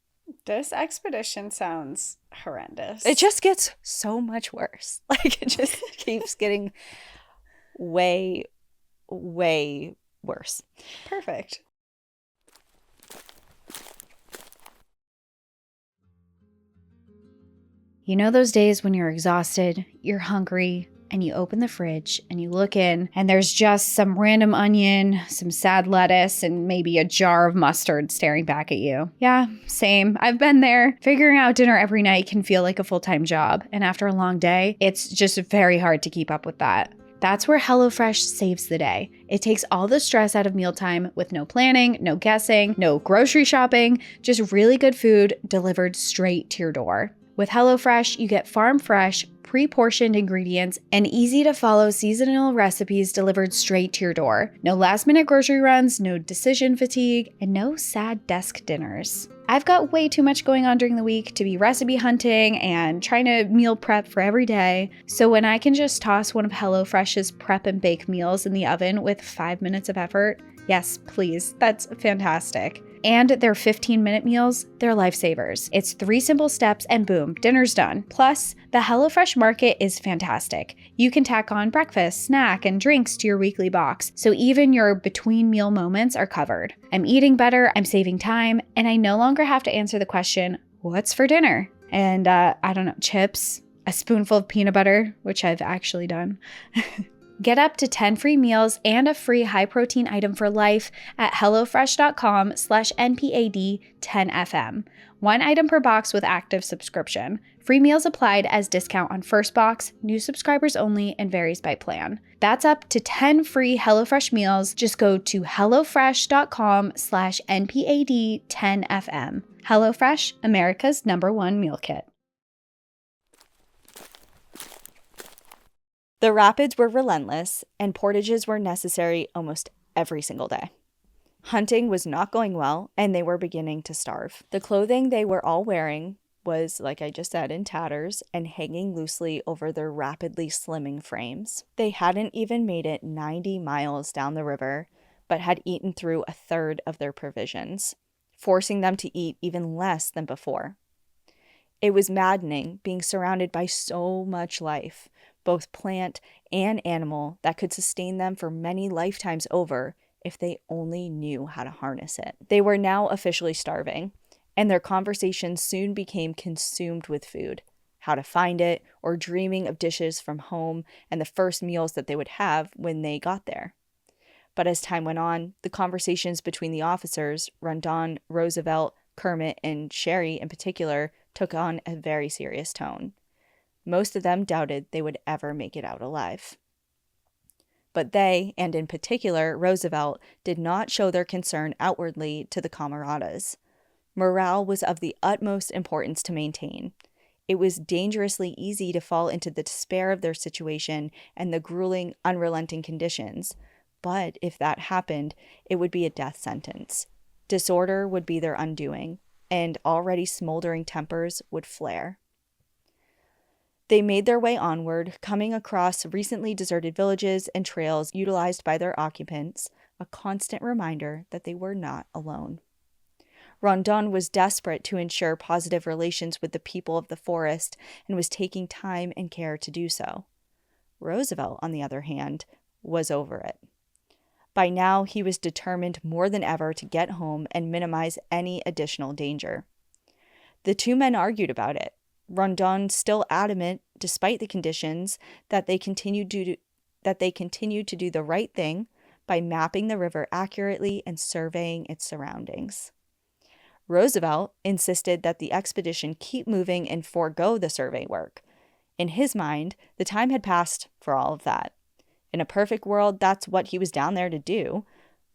This expedition sounds horrendous. It just gets so much worse. Like, it just keeps getting way, way worse. Perfect. You know those days when you're exhausted, you're hungry, and you open the fridge and you look in and there's just some random onion, some sad lettuce, and maybe a jar of mustard staring back at you. Yeah, same. I've been there. Figuring out dinner every night can feel like a full-time job, and after a long day, it's just very hard to keep up with that. That's where HelloFresh saves the day. It takes all the stress out of mealtime with no planning, no guessing, no grocery shopping, just really good food delivered straight to your door. With HelloFresh, you get farm fresh, pre-portioned ingredients and easy-to-follow seasonal recipes delivered straight to your door. No last-minute grocery runs, no decision fatigue, and no sad desk dinners. I've got way too much going on during the week to be recipe hunting and trying to meal prep for every day. So when I can just toss one of HelloFresh's prep and bake meals in the oven with 5 minutes of effort, yes, please, that's fantastic. And their 15-minute meals, they're lifesavers. It's 3 simple steps and boom, dinner's done. Plus, the HelloFresh Market is fantastic. You can tack on breakfast, snack, and drinks to your weekly box, so even your between meal moments are covered. I'm eating better, I'm saving time, and I no longer have to answer the question, what's for dinner? And chips, a spoonful of peanut butter, which I've actually done. Get up to 10 free meals and a free high-protein item for life at hellofresh.com/NPAD10FM. 1 item per box with active subscription. Free meals applied as discount on first box, new subscribers only, and varies by plan. That's up to 10 free HelloFresh meals. Just go to hellofresh.com/NPAD10FM. HelloFresh, America's #1 meal kit. The rapids were relentless, and portages were necessary almost every single day. Hunting was not going well, and they were beginning to starve. The clothing they were all wearing was, like I just said, in tatters and hanging loosely over their rapidly slimming frames. They hadn't even made it 90 miles down the river, but had eaten through a third of their provisions, forcing them to eat even less than before. It was maddening being surrounded by so much life, both plant and animal, that could sustain them for many lifetimes over if they only knew how to harness it. They were now officially starving, and their conversations soon became consumed with food, how to find it, or dreaming of dishes from home and the first meals that they would have when they got there. But as time went on, the conversations between the officers, Rondon, Roosevelt, Kermit, and Sherry in particular, took on a very serious tone. Most of them doubted they would ever make it out alive. But they, and in particular Roosevelt, did not show their concern outwardly to the camaradas. Morale was of the utmost importance to maintain. It was dangerously easy to fall into the despair of their situation and the grueling, unrelenting conditions. But if that happened, it would be a death sentence. Disorder would be their undoing, and already smoldering tempers would flare. They made their way onward, coming across recently deserted villages and trails utilized by their occupants, a constant reminder that they were not alone. Rondon was desperate to ensure positive relations with the people of the forest and was taking time and care to do so. Roosevelt, on the other hand, was over it. By now, he was determined more than ever to get home and minimize any additional danger. The 2 men argued about it. Rondon still adamant, despite the conditions, that they continued to do the right thing by mapping the river accurately and surveying its surroundings. Roosevelt insisted that the expedition keep moving and forego the survey work. In his mind, the time had passed for all of that. In a perfect world, that's what he was down there to do.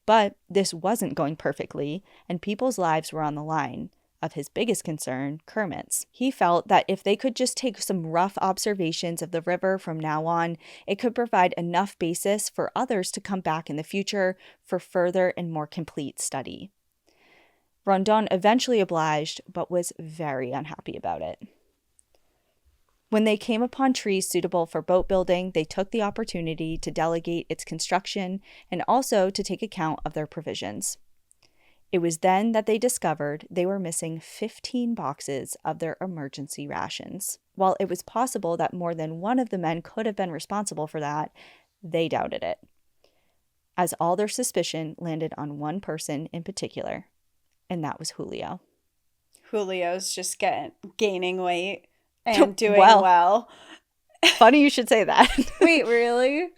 But this wasn't going perfectly, and people's lives were on the line. Of his biggest concern, Kermit's. He felt that if they could just take some rough observations of the river from now on, it could provide enough basis for others to come back in the future for further and more complete study. Rondon eventually obliged, but was very unhappy about it. When they came upon trees suitable for boat building, they took the opportunity to delegate its construction and also to take account of their provisions. It was then that they discovered they were missing 15 boxes of their emergency rations. While it was possible that more than one of the men could have been responsible for that, they doubted it, as all their suspicion landed on one person in particular, and that was Julio. Julio's just gaining weight. And doing Well, well. Funny you should say that. Wait, really?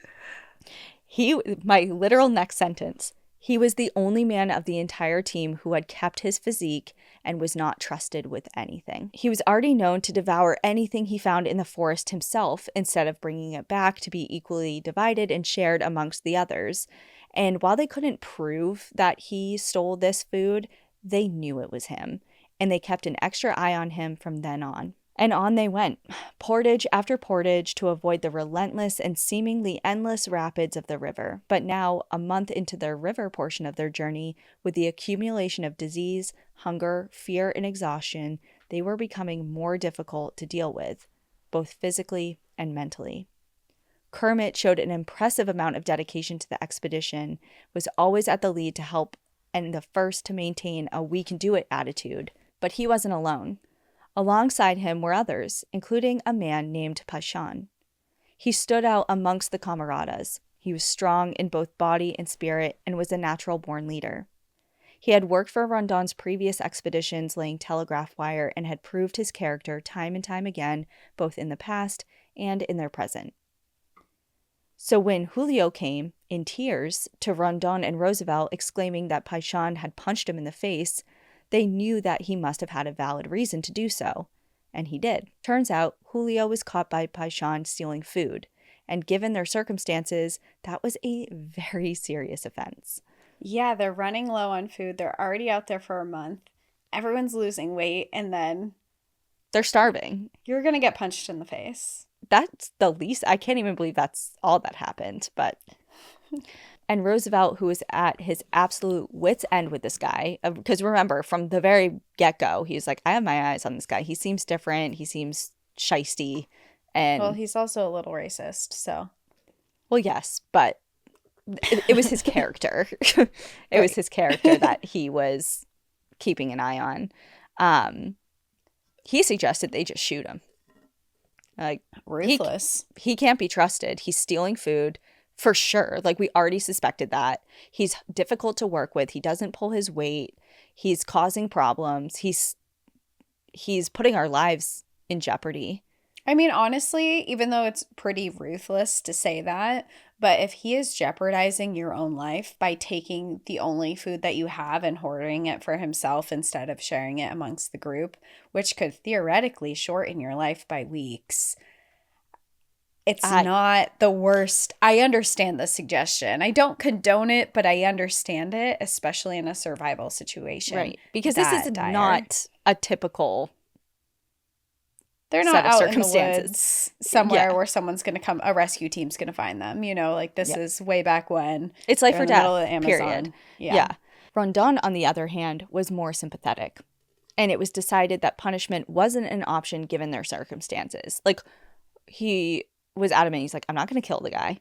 My literal next sentence, he was the only man of the entire team who had kept his physique and was not trusted with anything. He was already known to devour anything he found in the forest himself instead of bringing it back to be equally divided and shared amongst the others. And while they couldn't prove that he stole this food, they knew it was him, and they kept an extra eye on him from then on. And on they went, portage after portage, to avoid the relentless and seemingly endless rapids of the river. But now, a month into their river portion of their journey, with the accumulation of disease, hunger, fear, and exhaustion, they were becoming more difficult to deal with, both physically and mentally. Kermit showed an impressive amount of dedication to the expedition, was always at the lead to help and the first to maintain a "we can do it" attitude. But he wasn't alone. Alongside him were others, including a man named Pashan. He stood out amongst the camaradas. He was strong in both body and spirit and was a natural-born leader. He had worked for Rondon's previous expeditions laying telegraph wire and had proved his character time and time again, both in the past and in their present. So when Julio came, in tears, to Rondon and Roosevelt exclaiming that Pashan had punched him in the face, they knew that he must have had a valid reason to do so, and he did. Turns out, Julio was caught by Pashan stealing food, and given their circumstances, that was a very serious offense. Yeah, they're running low on food. They're already out there for a month. Everyone's losing weight, and then they're starving. You're going to get punched in the face. That's the least. I can't even believe that's all that happened, but... And Roosevelt, who was at his absolute wit's end with this guy, because remember, from the very get-go, he's like, I have my eyes on this guy. He seems different. He seems shisty. And well, he's also a little racist, so. Well, yes, but it was his character. It was his character that he was keeping an eye on. He suggested they just shoot him. Like, ruthless. He can't be trusted. He's stealing food. For sure. Like, we already suspected that. He's difficult to work with. He doesn't pull his weight. He's causing problems. He's putting our lives in jeopardy. I mean, honestly, even though it's pretty ruthless to say that, but if he is jeopardizing your own life by taking the only food that you have and hoarding it for himself instead of sharing it amongst the group, which could theoretically shorten your life by weeks, it's not the worst. I understand the suggestion. I don't condone it, but I understand it, especially in a survival situation. Right. Because this is not a typical They're not out in the woods somewhere where someone's going to come, a rescue team's going to find them. You know, like this is way back when. It's life or death, period. Period. Yeah. Rondon, on the other hand, was more sympathetic. And it was decided that punishment wasn't an option given their circumstances. Like, he was adamant. He's like, I'm not going to kill the guy.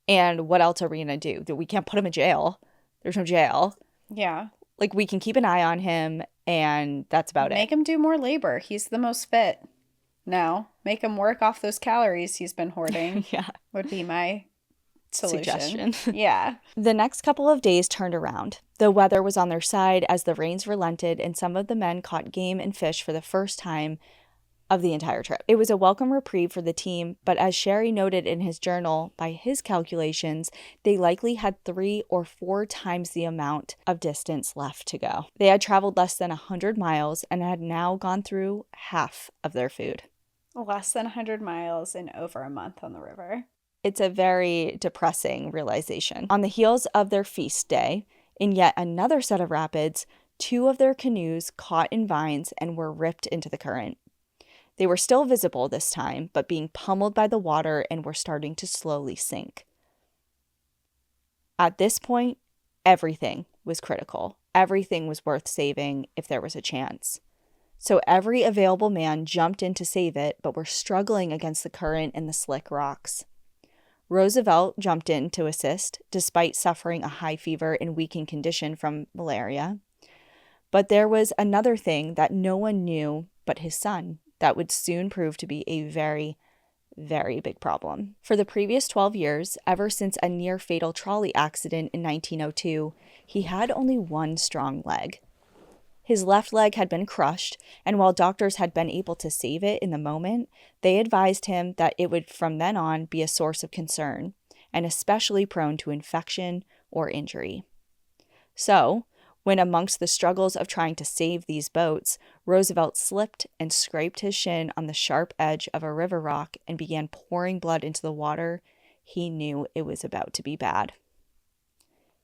And what else are we going to do? We can't put him in jail. There's no jail. Yeah. Like, we can keep an eye on him, and that's about it. Make him do more labor. He's the most fit now. Make him work off those calories he's been hoarding. Would be my suggestion. Yeah. The next couple of days turned around. The weather was on their side as the rains relented, and some of the men caught game and fish for the first time of the entire trip. It was a welcome reprieve for the team, but as Sherry noted in his journal, by his calculations, they likely had 3 or 4 times the amount of distance left to go. They had traveled less than 100 miles and had now gone through half of their food. Less than 100 miles in over a month on the river. It's a very depressing realization. On the heels of their feast day, in yet another set of rapids, 2 of their canoes caught in vines and were ripped into the current. They were still visible this time, but being pummeled by the water and were starting to slowly sink. At this point, everything was critical. Everything was worth saving if there was a chance. So every available man jumped in to save it, but were struggling against the current and the slick rocks. Roosevelt jumped in to assist, despite suffering a high fever and weakened condition from malaria. But there was another thing that no one knew but his son that would soon prove to be a very, very big problem. For the previous 12 years, ever since a near-fatal trolley accident in 1902, he had only one strong leg. His left leg had been crushed, and while doctors had been able to save it in the moment, they advised him that it would from then on be a source of concern, and especially prone to infection or injury. So, when amongst the struggles of trying to save these boats, Roosevelt slipped and scraped his shin on the sharp edge of a river rock and began pouring blood into the water, he knew it was about to be bad.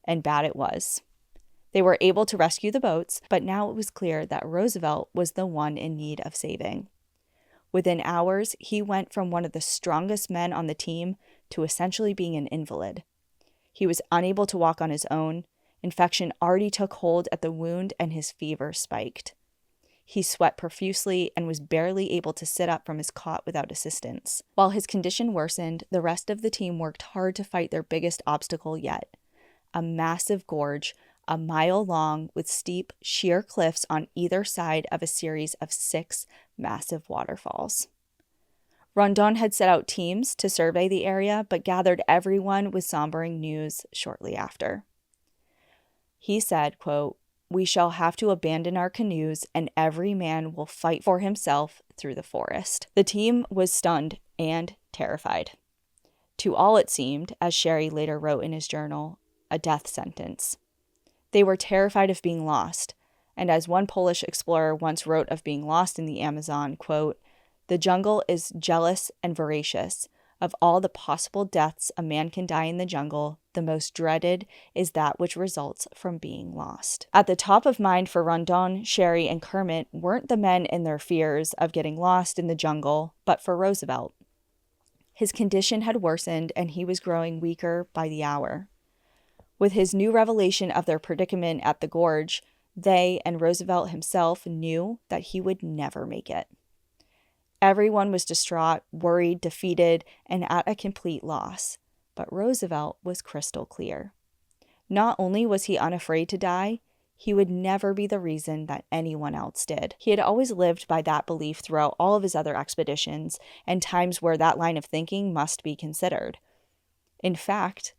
And bad it was. They were able to rescue the boats, but now it was clear that Roosevelt was the one in need of saving. Within hours, he went from one of the strongest men on the team to essentially being an invalid. He was unable to walk on his own. Infection already took hold at the wound and his fever spiked. He sweat profusely and was barely able to sit up from his cot without assistance. While his condition worsened, the rest of the team worked hard to fight their biggest obstacle yet, a massive gorge, a mile long with steep, sheer cliffs on either side of a series of 6 massive waterfalls. Rondon had set out teams to survey the area, but gathered everyone with sombering news shortly after. He said, quote, "We shall have to abandon our canoes, and every man will fight for himself through the forest." The team was stunned and terrified. To all it seemed, as Sherry later wrote in his journal, a death sentence. They were terrified of being lost, and as one Polish explorer once wrote of being lost in the Amazon, quote, "The jungle is jealous and voracious. Of all the possible deaths a man can die in the jungle, the most dreaded is that which results from being lost." At the top of mind for Rondon, Sherry, and Kermit weren't the men and their fears of getting lost in the jungle, but for Roosevelt. His condition had worsened, and he was growing weaker by the hour. With his new revelation of their predicament at the gorge, they and Roosevelt himself knew that he would never make it. Everyone was distraught, worried, defeated, and at a complete loss. But Roosevelt was crystal clear. Not only was he unafraid to die, he would never be the reason that anyone else did. He had always lived by that belief throughout all of his other expeditions and times where that line of thinking must be considered. In fact,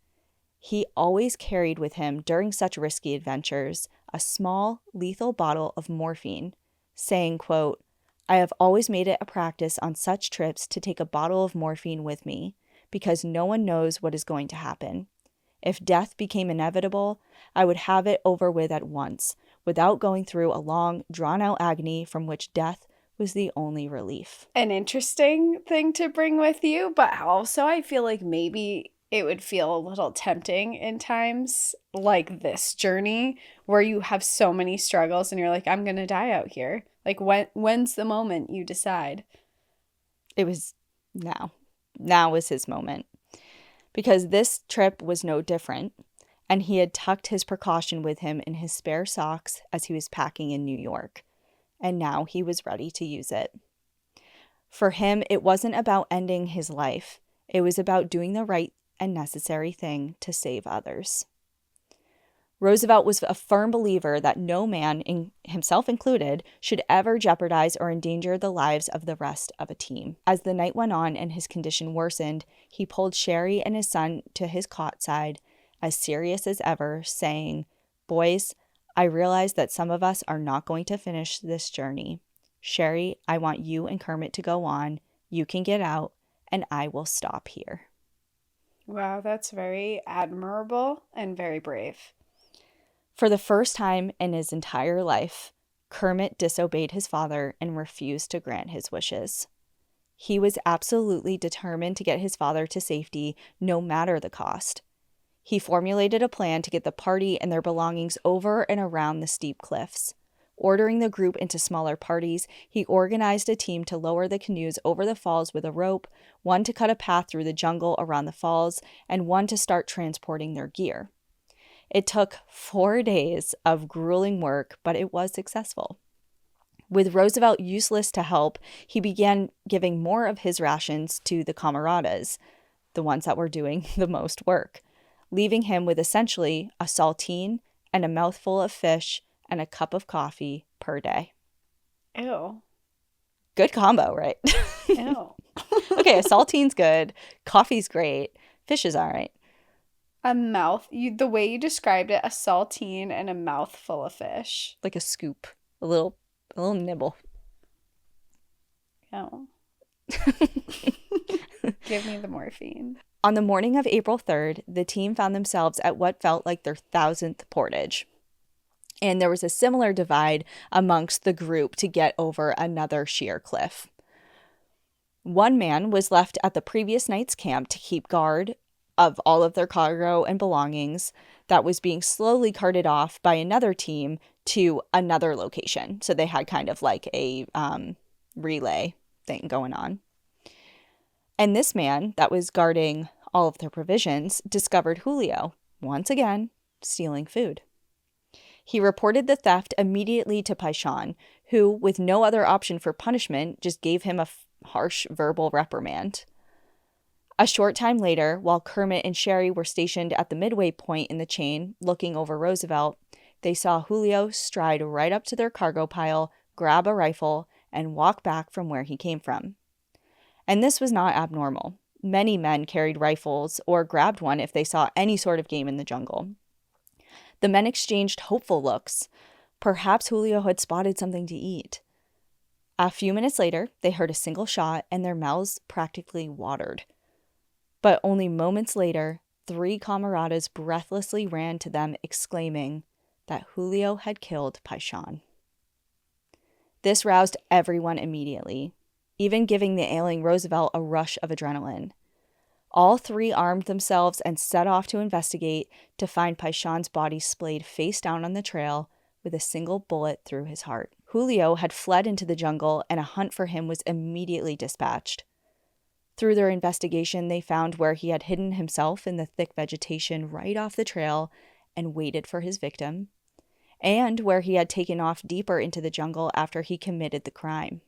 he always carried with him during such risky adventures a small, lethal bottle of morphine, saying, quote, "I have always made it a practice on such trips to take a bottle of morphine with me, because no one knows what is going to happen. If death became inevitable, I would have it over with at once, without going through a long, drawn-out agony from which death was the only relief." An interesting thing to bring with you, but also I feel like maybe it would feel a little tempting in times like this journey where you have so many struggles and you're like, I'm going to die out here. Like, when's the moment you decide? It was now. Now was his moment. Because this trip was no different, and he had tucked his precaution with him in his spare socks as he was packing in New York. And now he was ready to use it. For him, it wasn't about ending his life. It was about doing the right and necessary thing to save others. Roosevelt was a firm believer that no man, himself included, should ever jeopardize or endanger the lives of the rest of a team. As the night went on and his condition worsened, he pulled Sherry and his son to his cot side, as serious as ever, saying, "Boys, I realize that some of us are not going to finish this journey. Sherry, I want you and Kermit to go on. You can get out, and I will stop here." Wow, that's very admirable and very brave. For the first time in his entire life, Kermit disobeyed his father and refused to grant his wishes. He was absolutely determined to get his father to safety, no matter the cost. He formulated a plan to get the party and their belongings over and around the steep cliffs. Ordering the group into smaller parties, he organized a team to lower the canoes over the falls with a rope, one to cut a path through the jungle around the falls, and one to start transporting their gear. It took 4 days of grueling work, but it was successful. With Roosevelt useless to help, he began giving more of his rations to the camaradas, the ones that were doing the most work, leaving him with essentially a saltine and a mouthful of fish and a cup of coffee per day. Ew. Good combo, right? Ew. Okay, a saltine's good, coffee's great, fish is all right. The way you described it, a saltine and a mouthful of fish. Like a scoop, A little nibble. Oh. Give me the morphine. On the morning of April 3rd, the team found themselves at what felt like their 1,000th portage. And there was a similar divide amongst the group to get over another sheer cliff. One man was left at the previous night's camp to keep guard of all of their cargo and belongings that was being slowly carted off by another team to another location. So they had kind of like a relay thing going on. And this man that was guarding all of their provisions discovered Julio, once again, stealing food. He reported the theft immediately to Paishan, who, with no other option for punishment, just gave him a harsh verbal reprimand. A short time later, while Kermit and Sherry were stationed at the midway point in the chain, looking over Roosevelt, they saw Julio stride right up to their cargo pile, grab a rifle, and walk back from where he came from. And this was not abnormal. Many men carried rifles or grabbed one if they saw any sort of game in the jungle. The men exchanged hopeful looks. Perhaps Julio had spotted something to eat. A few minutes later, they heard a single shot and their mouths practically watered. But only moments later, 3 camaradas breathlessly ran to them, exclaiming that Julio had killed Paishan. This roused everyone immediately, even giving the ailing Roosevelt a rush of adrenaline. All 3 armed themselves and set off to investigate to find Paishan's body splayed face down on the trail with a single bullet through his heart. Julio had fled into the jungle and a hunt for him was immediately dispatched. Through their investigation, they found where he had hidden himself in the thick vegetation right off the trail and waited for his victim, and where he had taken off deeper into the jungle after he committed the crime.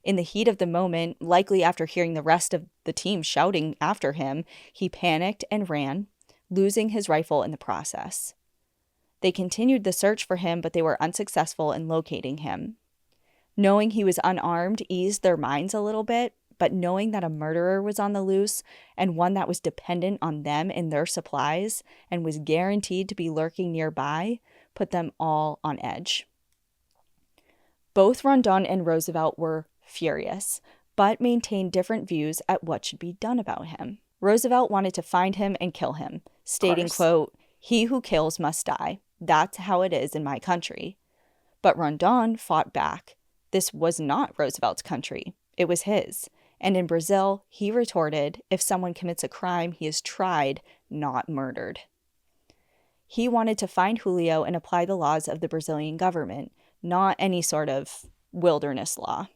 In the heat of the moment, likely after hearing the rest of the team shouting after him, he panicked and ran, losing his rifle in the process. They continued the search for him, but they were unsuccessful in locating him. Knowing he was unarmed eased their minds a little bit, but knowing that a murderer was on the loose and one that was dependent on them and their supplies and was guaranteed to be lurking nearby put them all on edge. Both Rondon and Roosevelt were furious, but maintained different views at what should be done about him. Roosevelt wanted to find him and kill him, stating, quote, "He who kills must die. That's how it is in my country." But Rondon fought back. This was not Roosevelt's country. It was his. And in Brazil, he retorted, if someone commits a crime, he is tried, not murdered. He wanted to find Julio and apply the laws of the Brazilian government, not any sort of wilderness law.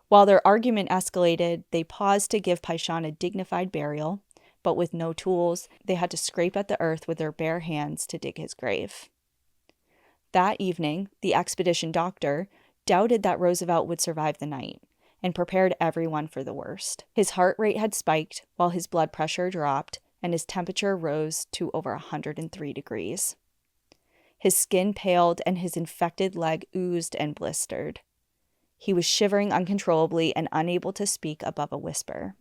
While their argument escalated, they paused to give Paishan a dignified burial, but with no tools, they had to scrape at the earth with their bare hands to dig his grave. That evening, the expedition doctor doubted that Roosevelt would survive the night and prepared everyone for the worst. His heart rate had spiked while his blood pressure dropped and his temperature rose to over 103 degrees. His skin paled and his infected leg oozed and blistered. He was shivering uncontrollably and unable to speak above a whisper.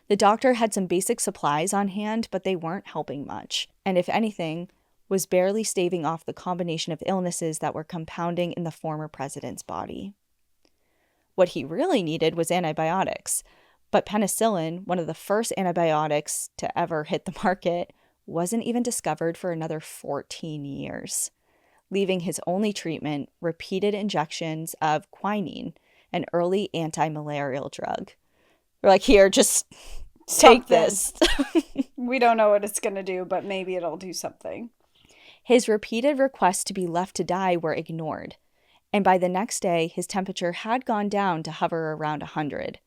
The doctor had some basic supplies on hand, but they weren't helping much, and if anything, was barely staving off the combination of illnesses that were compounding in the former president's body. What he really needed was antibiotics, but penicillin, one of the first antibiotics to ever hit the market, wasn't even discovered for another 14 years. Leaving his only treatment repeated injections of quinine, an early anti-malarial drug. We're like, here, just take this. We don't know what it's going to do, but maybe it'll do something. His repeated requests to be left to die were ignored, and by the next day, his temperature had gone down to hover around 100.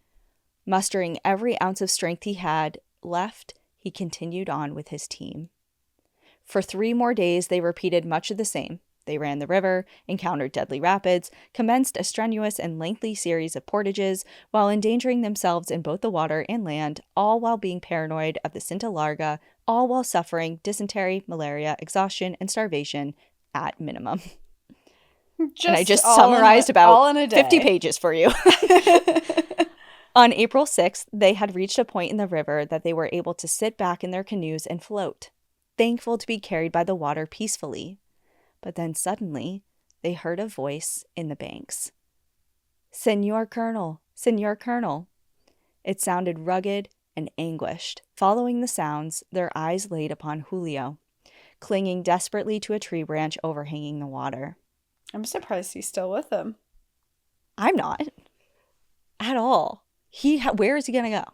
Mustering every ounce of strength he had left, he continued on with his team. For 3 more days, they repeated much of the same. They ran the river, encountered deadly rapids, commenced a strenuous and lengthy series of portages while endangering themselves in both the water and land, all while being paranoid of the Cinta Larga, all while suffering dysentery, malaria, exhaustion, and starvation at minimum. And I just summarized about 50 pages for you. On April 6th, they had reached a point in the river that they were able to sit back in their canoes and float, thankful to be carried by the water peacefully. But then suddenly, they heard a voice in the banks. "Senor Colonel, Senor Colonel." It sounded rugged and anguished. Following the sounds, their eyes laid upon Julio, clinging desperately to a tree branch overhanging the water. I'm surprised he's still with them. I'm not. At all. Where is he going to go?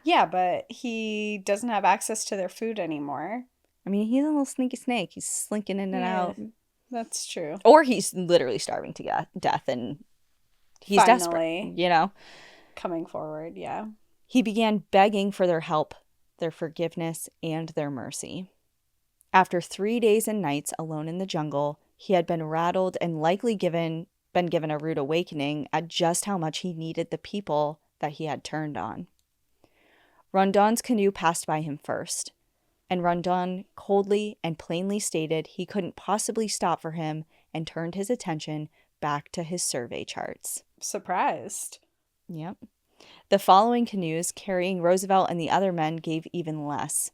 Yeah, but he doesn't have access to their food anymore. I mean, he's a little sneaky snake. He's slinking in and out. That's true. Or he's literally starving to death and he's Finally, desperate, coming forward, yeah. He began begging for their help, their forgiveness, and their mercy. After 3 days and nights alone in the jungle, he had been rattled and likely been given a rude awakening at just how much he needed the people that he had turned on. Rondon's canoe passed by him first, and Rondon coldly and plainly stated he couldn't possibly stop for him and turned his attention back to his survey charts. Surprised. Yep. The following canoes carrying Roosevelt and the other men gave even less.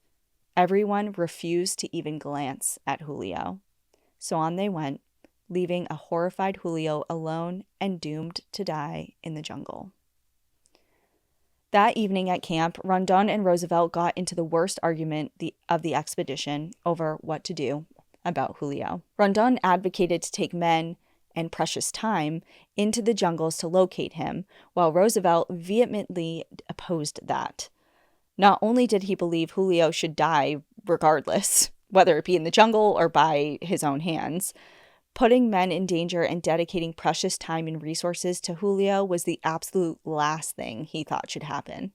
Everyone refused to even glance at Julio. So on they went, leaving a horrified Julio alone and doomed to die in the jungle. That evening at camp, Rondon and Roosevelt got into the worst argument of the expedition over what to do about Julio. Rondon advocated to take men and precious time into the jungles to locate him, while Roosevelt vehemently opposed that. Not only did he believe Julio should die regardless, whether it be in the jungle or by his own hands, putting men in danger and dedicating precious time and resources to Julio was the absolute last thing he thought should happen.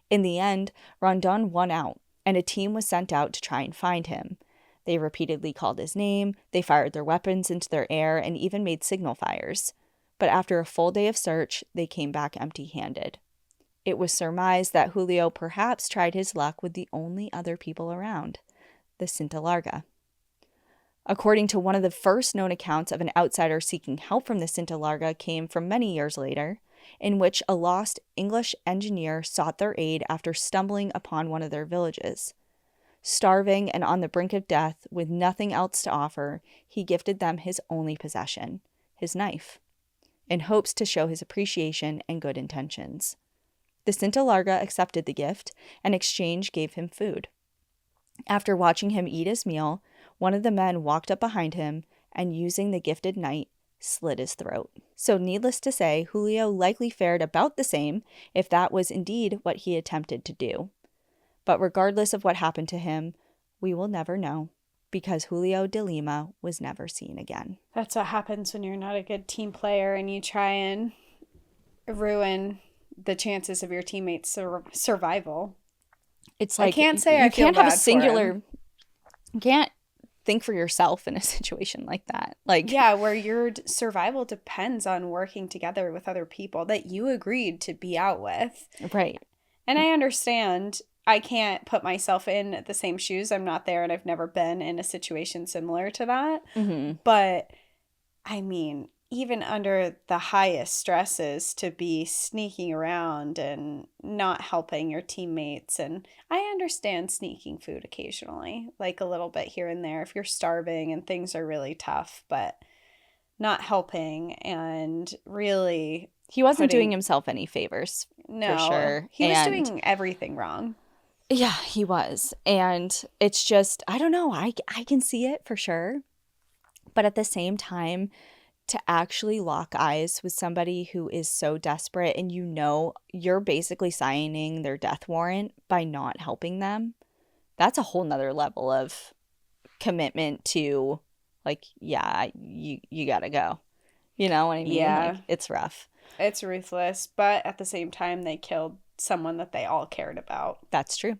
In the end, Rondon won out, and a team was sent out to try and find him. They repeatedly called his name, they fired their weapons into their air, and even made signal fires. But after a full day of search, they came back empty-handed. It was surmised that Julio perhaps tried his luck with the only other people around, the Cinta Larga. According to one of the first known accounts of an outsider seeking help from the Cinta Larga came from many years later, in which a lost English engineer sought their aid after stumbling upon one of their villages. Starving and on the brink of death, with nothing else to offer, he gifted them his only possession, his knife, in hopes to show his appreciation and good intentions. The Cinta Larga accepted the gift, and in exchange gave him food. After watching him eat his meal, one of the men walked up behind him and, using the gifted knife, slit his throat. So needless to say, Julio likely fared about the same if that was indeed what he attempted to do. But regardless of what happened to him, we will never know, because Julio de Lima was never seen again. That's what happens when you're not a good team player and you try and ruin the chances of your teammates' survival. It's like, I can't say I feel bad for him. You can't think for yourself in a situation like that. Yeah, where your survival depends on working together with other people that you agreed to be out with. Right. And I understand I can't put myself in the same shoes. I'm not there and I've never been in a situation similar to that. Mm-hmm. But, I mean, even under the highest stresses, to be sneaking around and not helping your teammates. And I understand sneaking food occasionally, like a little bit here and there if you're starving and things are really tough, but not helping and really... He wasn't doing himself any favors, no, for sure. He was doing everything wrong. Yeah, he was. And it's just, I don't know, I can see it for sure. But at the same time, to actually lock eyes with somebody who is so desperate and you're basically signing their death warrant by not helping them, that's a whole nother level of commitment to, like, yeah, you gotta go. You know what I mean? Yeah. Like, it's rough. It's ruthless, but at the same time, they killed someone that they all cared about. That's true.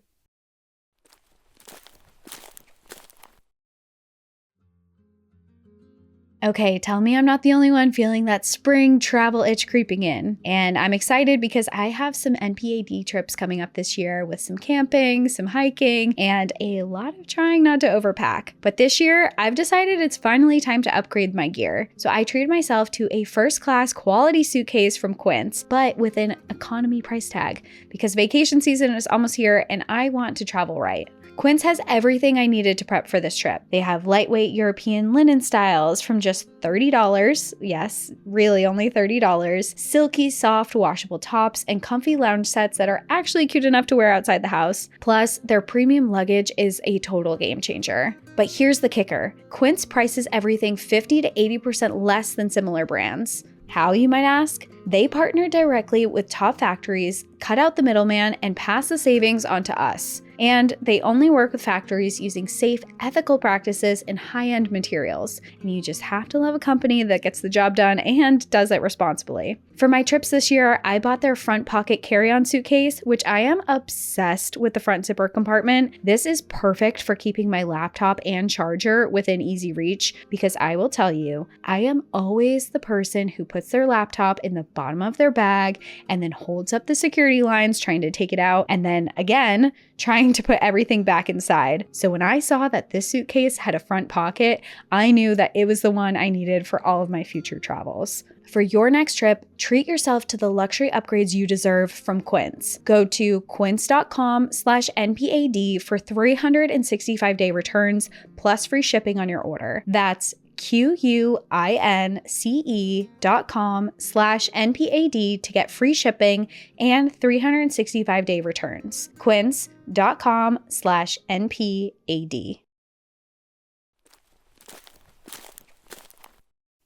Okay, tell me I'm not the only one feeling that spring travel itch creeping in. And I'm excited because I have some NPAD trips coming up this year with some camping, some hiking, and a lot of trying not to overpack. But this year, I've decided it's finally time to upgrade my gear. So I treated myself to a first-class quality suitcase from Quince, but with an economy price tag, because vacation season is almost here and I want to travel right. Quince has everything I needed to prep for this trip. They have lightweight European linen styles from just $30. Yes, really only $30. Silky, soft, washable tops and comfy lounge sets that are actually cute enough to wear outside the house. Plus, their premium luggage is a total game changer. But here's the kicker. Quince prices everything 50 to 80% less than similar brands. How, you might ask? They partner directly with top factories, cut out the middleman, and pass the savings on to us. And they only work with factories using safe, ethical practices and high-end materials. And you just have to love a company that gets the job done and does it responsibly. For my trips this year, I bought their front pocket carry-on suitcase, which I am obsessed with the front zipper compartment. This is perfect for keeping my laptop and charger within easy reach, because I will tell you, I am always the person who puts their laptop in the bottom of their bag and then holds up the security lines trying to take it out, and then again, trying to put everything back inside. So when I saw that this suitcase had a front pocket, I knew that it was the one I needed for all of my future travels. For your next trip, treat yourself to the luxury upgrades you deserve from Quince. Go to quince.com/NPAD for 365-day returns plus free shipping on your order. That's QUINCE.com/NPAD to get free shipping and 365-day returns. Quince.com/NPAD.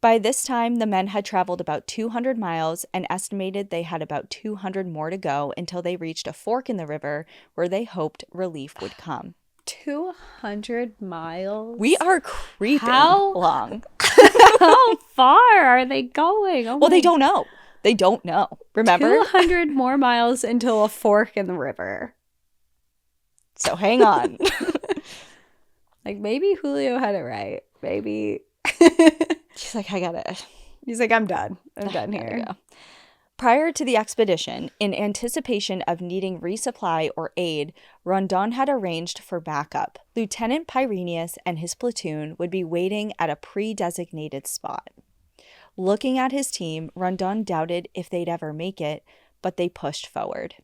By this time, the men had traveled about 200 miles and estimated they had about 200 more to go until they reached a fork in the river where they hoped relief would come. 200 miles? We are creeping along. How far are they going? Oh, well, they don't know. They don't know. Remember? 200 more miles until a fork in the river. So hang on. Like, maybe Julio had it right. Maybe. She's like, He's like, I'm done. I'm done here. Go. Prior to the expedition, in anticipation of needing resupply or aid, Rondon had arranged for backup. Lieutenant Pyreneus and his platoon would be waiting at a pre-designated spot. Looking at his team, Rondon doubted if they'd ever make it, but they pushed forward.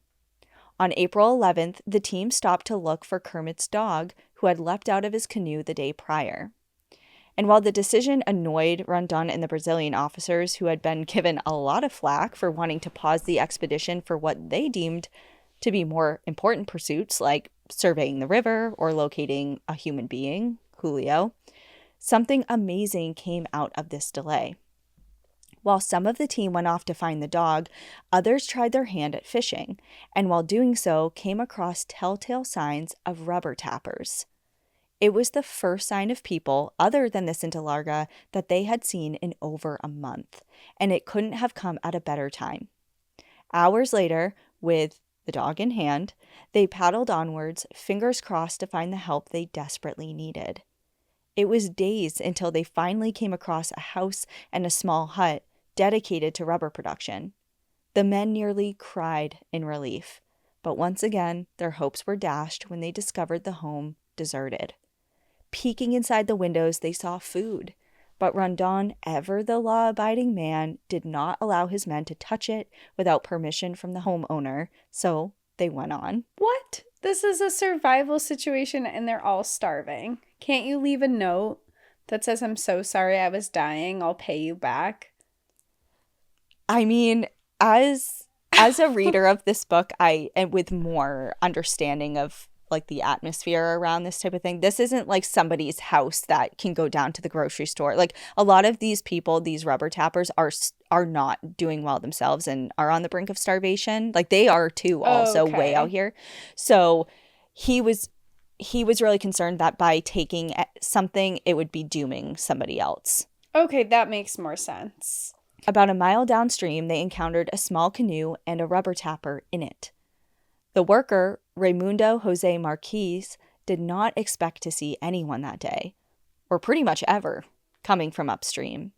On April 11th, the team stopped to look for Kermit's dog, who had leapt out of his canoe the day prior. And while the decision annoyed Rondon and the Brazilian officers, who had been given a lot of flack for wanting to pause the expedition for what they deemed to be more important pursuits, like surveying the river or locating a human being, Julio, something amazing came out of this delay. While some of the team went off to find the dog, others tried their hand at fishing, and while doing so, came across telltale signs of rubber tappers. It was the first sign of people, other than the Cinta Larga, that they had seen in over a month, and it couldn't have come at a better time. Hours later, with the dog in hand, they paddled onwards, fingers crossed to find the help they desperately needed. It was days until they finally came across a house and a small hut dedicated to rubber production. The men nearly cried in relief, but once again, their hopes were dashed when they discovered the home deserted. Peeking inside the windows, they saw food, but Rondon, ever the law-abiding man, did not allow his men to touch it without permission from the homeowner, so they went on. What? This is a survival situation and they're all starving. Can't you leave a note that says, I'm so sorry I was dying, I'll pay you back? I mean, as a reader of this book, and with more understanding of like the atmosphere around this type of thing, this isn't like somebody's house that can go down to the grocery store. Like a lot of these people, these rubber tappers are not doing well themselves and are on the brink of starvation. Like they are too, also way out here. So he was really concerned that by taking something, it would be dooming somebody else. Okay, that makes more sense. About a mile downstream, they encountered a small canoe and a rubber tapper in it. The worker, Raimundo Jose Marquez, did not expect to see anyone that day, or pretty much ever, coming from upstream.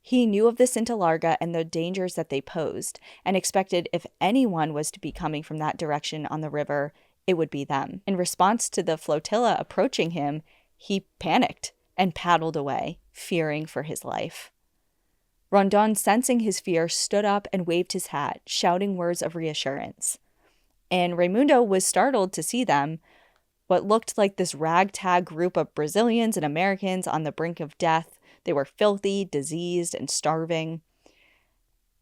He knew of the Cinta Larga and the dangers that they posed, and expected if anyone was to be coming from that direction on the river, it would be them. In response to the flotilla approaching him, he panicked and paddled away, fearing for his life. Rondon, sensing his fear, stood up and waved his hat, shouting words of reassurance. And Raimundo was startled to see them, what looked like this ragtag group of Brazilians and Americans on the brink of death. They were filthy, diseased, and starving.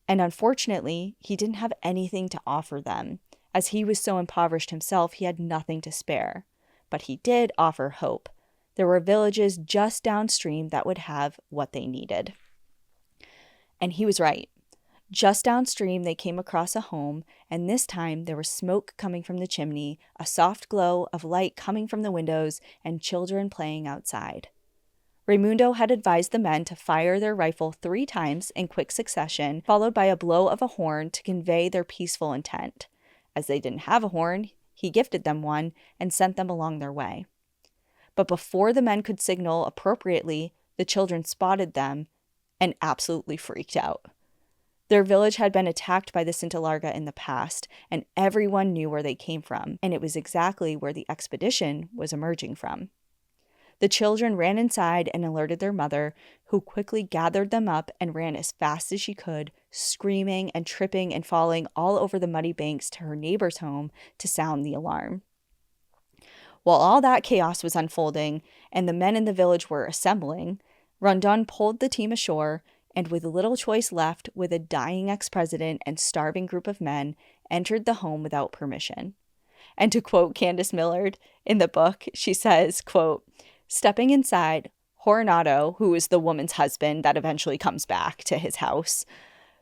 And unfortunately, he didn't have anything to offer them. As he was so impoverished himself, he had nothing to spare. But he did offer hope. There were villages just downstream that would have what they needed. And he was right. Just downstream, they came across a home, and this time there was smoke coming from the chimney, a soft glow of light coming from the windows, and children playing outside. Raimundo had advised the men to fire their rifle 3 times in quick succession, followed by a blow of a horn to convey their peaceful intent. As they didn't have a horn, he gifted them one and sent them along their way. But before the men could signal appropriately, the children spotted them and absolutely freaked out. Their village had been attacked by the Cinta Larga in the past, and everyone knew where they came from, and it was exactly where the expedition was emerging from. The children ran inside and alerted their mother, who quickly gathered them up and ran as fast as she could, screaming and tripping and falling all over the muddy banks to her neighbor's home to sound the alarm. While all that chaos was unfolding and the men in the village were assembling, Rondon pulled the team ashore and, with little choice left, with a dying ex-president and starving group of men, entered the home without permission. And to quote Candace Millard in the book, she says, quote, "Stepping inside, Coronado, who is the woman's husband that eventually comes back to his house,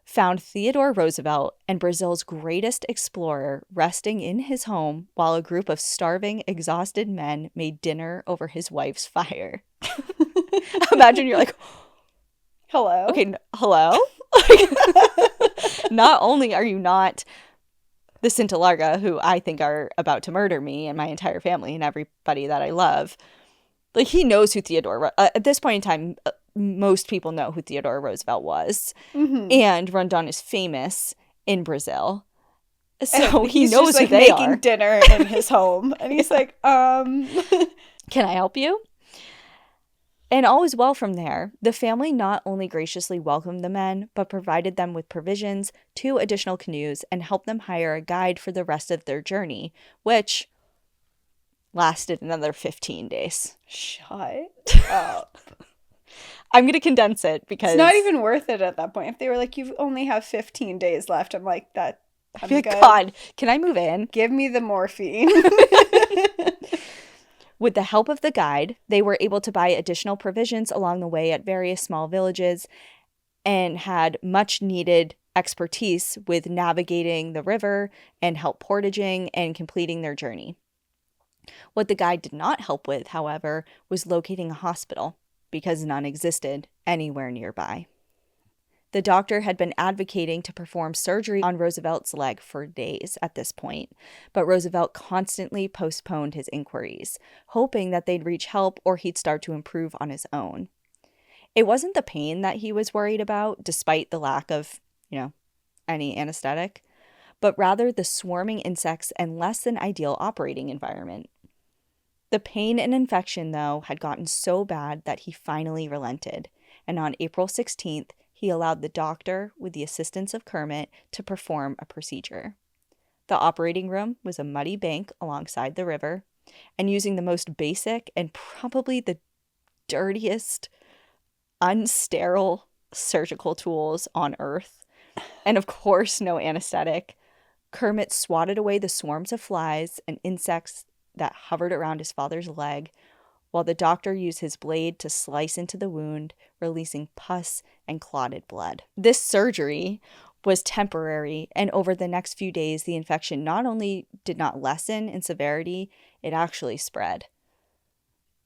found Theodore Roosevelt and Brazil's greatest explorer resting in his home while a group of starving, exhausted men made dinner over his wife's fire." Imagine you're like, hello? Okay, hello? Not only are you not the Cinta Larga, who I think are about to murder me and my entire family and everybody that I love, like, he knows who Theodore, at this point in time, most people know who Theodore Roosevelt was. Mm-hmm. And Rondon is famous in Brazil. So he knows just, like, who they are. He's making dinner in his home. And he's like, Can I help you? And all was well from there. The family not only graciously welcomed the men, but provided them with provisions, 2 additional canoes, and helped them hire a guide for the rest of their journey, which lasted another 15 days. Shut up. I'm going to condense it because... It's not even worth it at that point. If they were like, you only have 15 days left, I'm like, I'm good. God, can I move in? Give me the morphine. With the help of the guide, they were able to buy additional provisions along the way at various small villages and had much needed expertise with navigating the river and help portaging and completing their journey. What the guide did not help with, however, was locating a hospital, because none existed anywhere nearby. The doctor had been advocating to perform surgery on Roosevelt's leg for days at this point, but Roosevelt constantly postponed his inquiries, hoping that they'd reach help or he'd start to improve on his own. It wasn't the pain that he was worried about, despite the lack of, any anesthetic, but rather the swarming insects and less than ideal operating environment. The pain and infection, though, had gotten so bad that he finally relented, and on April 16th, he allowed the doctor, with the assistance of Kermit, to perform a procedure. The operating room was a muddy bank alongside the river, and using the most basic and probably the dirtiest, unsterile surgical tools on earth, and of course no anesthetic, Kermit swatted away the swarms of flies and insects that hovered around his father's leg, while the doctor used his blade to slice into the wound, releasing pus and clotted blood. This surgery was temporary, and over the next few days, the infection not only did not lessen in severity, it actually spread.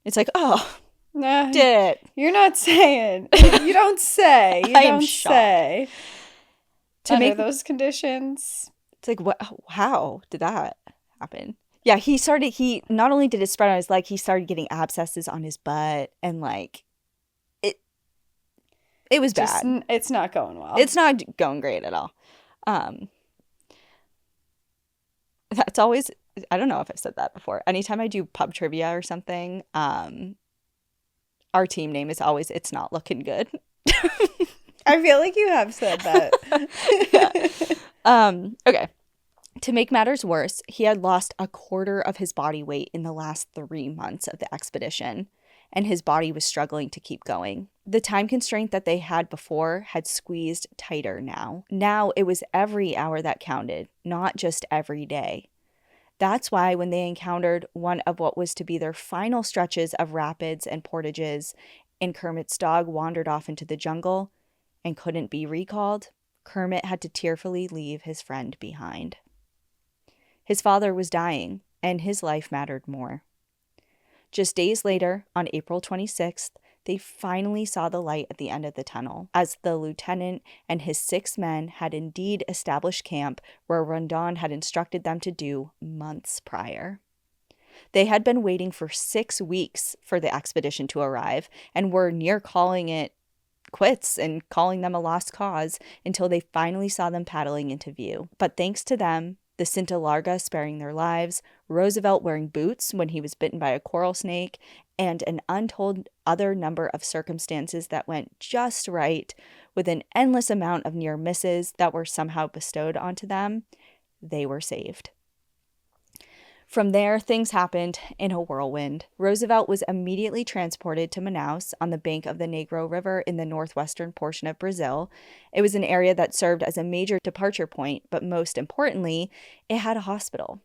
It's like, oh, nah, did it. You're not saying. You don't say. You don't say. Under those conditions. It's like, what? How did that happen? Yeah, he not only did it spread on his leg, he started getting abscesses on his butt, and it was bad. It's not going well. It's not going great at all. That's always, I don't know if I've said that before. Anytime I do pub trivia or something, our team name is always, "It's not looking good." I feel like you have said that. Yeah. Okay. To make matters worse, he had lost a quarter of his body weight in the last 3 months of the expedition, and his body was struggling to keep going. The time constraint that they had before had squeezed tighter now. Now it was every hour that counted, not just every day. That's why when they encountered one of what was to be their final stretches of rapids and portages, and Kermit's dog wandered off into the jungle and couldn't be recalled, Kermit had to tearfully leave his friend behind. His father was dying, and his life mattered more. Just days later, on April 26th, they finally saw the light at the end of the tunnel, as the lieutenant and his 6 men had indeed established camp where Rondon had instructed them to do months prior. They had been waiting for 6 weeks for the expedition to arrive and were near calling it quits and calling them a lost cause until they finally saw them paddling into view. But thanks to them, the Cinta Larga sparing their lives, Roosevelt wearing boots when he was bitten by a coral snake, and an untold other number of circumstances that went just right, with an endless amount of near misses that were somehow bestowed onto them, they were saved. From there, things happened in a whirlwind. Roosevelt was immediately transported to Manaus on the bank of the Negro River in the northwestern portion of Brazil. It was an area that served as a major departure point, but most importantly, it had a hospital.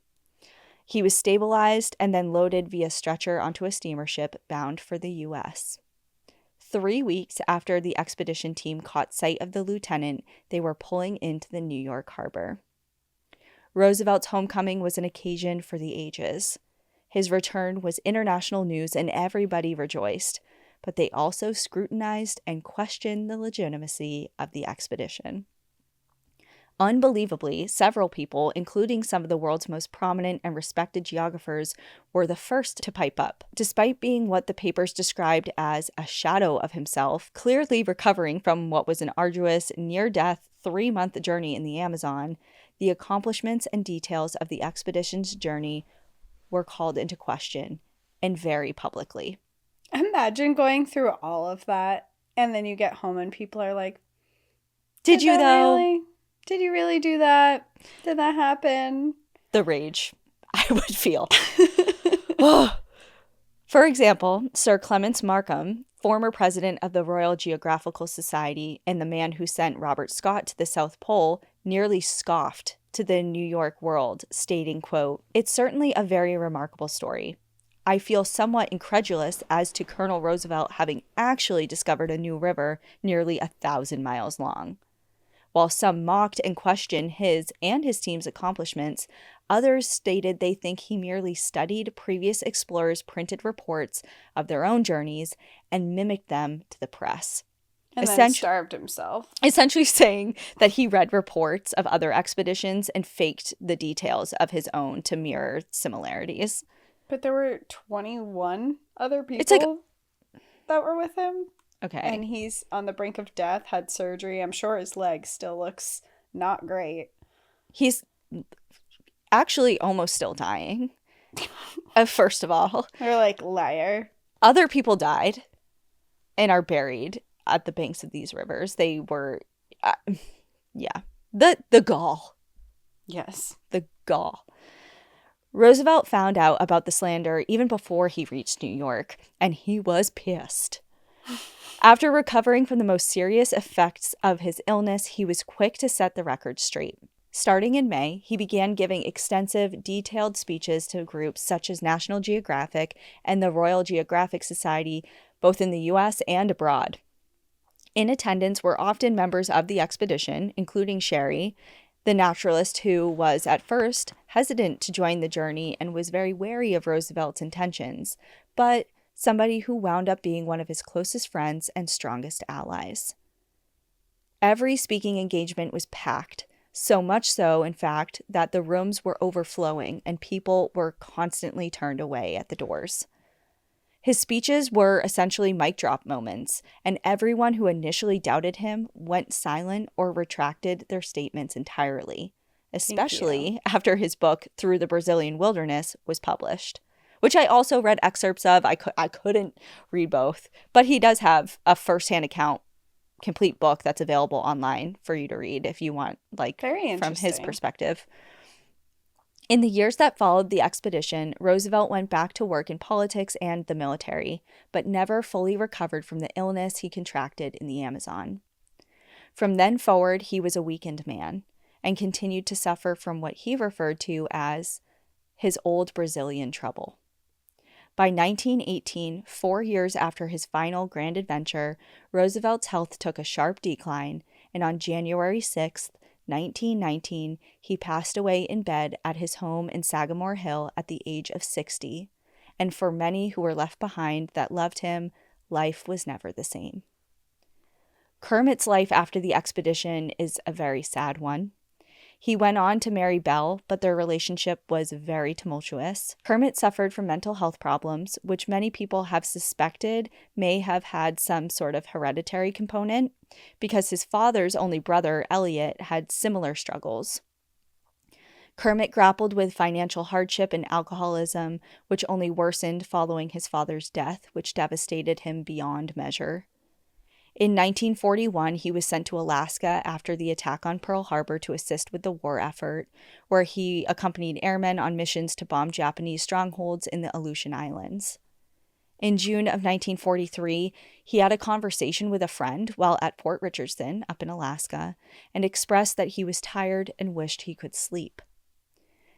He was stabilized and then loaded via stretcher onto a steamer ship bound for the U.S. 3 weeks after the expedition team caught sight of the lieutenant, they were pulling into the New York harbor. Roosevelt's homecoming was an occasion for the ages. His return was international news and everybody rejoiced, but they also scrutinized and questioned the legitimacy of the expedition. Unbelievably, several people, including some of the world's most prominent and respected geographers, were the first to pipe up. Despite being what the papers described as a shadow of himself, clearly recovering from what was an arduous, near-death 3-month journey in the Amazon, the accomplishments and details of the expedition's journey were called into question, and very publicly. Imagine going through all of that, and then you get home and people are like, Did you though? Really? Did you really do that? Did that happen? The rage I would feel. For example, Sir Clements Markham, former president of the Royal Geographical Society and the man who sent Robert Scott to the South Pole, nearly scoffed to the New York World, stating, quote, "It's certainly a very remarkable story. I feel somewhat incredulous as to Colonel Roosevelt having actually discovered a new river nearly 1,000 miles long. While some mocked and questioned his and his team's accomplishments, others stated they think he merely studied previous explorers' printed reports of their own journeys and mimicked them to the press." And then starved himself. Essentially saying that he read reports of other expeditions and faked the details of his own to mirror similarities. But there were 21 other people that were with him. Okay. And he's on the brink of death, had surgery. I'm sure his leg still looks not great. He's actually almost still dying. First of all. They're like, liar. Other people died and are buried at the banks of these rivers. They were, the gall. Yes. The gall. Roosevelt found out about the slander even before he reached New York, and he was pissed. After recovering from the most serious effects of his illness, he was quick to set the record straight. Starting in May, he began giving extensive, detailed speeches to groups such as National Geographic and the Royal Geographic Society, both in the U.S. and abroad. In attendance were often members of the expedition, including Sherry, the naturalist who was at first hesitant to join the journey and was very wary of Roosevelt's intentions, but somebody who wound up being one of his closest friends and strongest allies. Every speaking engagement was packed, so much so, in fact, that the rooms were overflowing and people were constantly turned away at the doors. His speeches were essentially mic drop moments, and everyone who initially doubted him went silent or retracted their statements entirely, especially after his book, Through the Brazilian Wilderness, was published, which I also read excerpts of. I couldn't read both, but he does have a firsthand account, complete book that's available online for you to read if you want, like, Very from his interesting. perspective. In the years that followed the expedition, Roosevelt went back to work in politics and the military, but never fully recovered from the illness he contracted in the Amazon. From then forward, he was a weakened man and continued to suffer from what he referred to as his old Brazilian trouble. By 1918, 4 years after his final grand adventure, Roosevelt's health took a sharp decline, and on January 6th, 1919, he passed away in bed at his home in Sagamore Hill at the age of 60. And for many who were left behind that loved him, life was never the same. Kermit's life after the expedition is a very sad one. He went on to marry Belle, but their relationship was very tumultuous. Kermit suffered from mental health problems, which many people have suspected may have had some sort of hereditary component, because his father's only brother, Elliot, had similar struggles. Kermit grappled with financial hardship and alcoholism, which only worsened following his father's death, which devastated him beyond measure. In 1941, he was sent to Alaska after the attack on Pearl Harbor to assist with the war effort, where he accompanied airmen on missions to bomb Japanese strongholds in the Aleutian Islands. In June of 1943, he had a conversation with a friend while at Port Richardson up in Alaska and expressed that he was tired and wished he could sleep.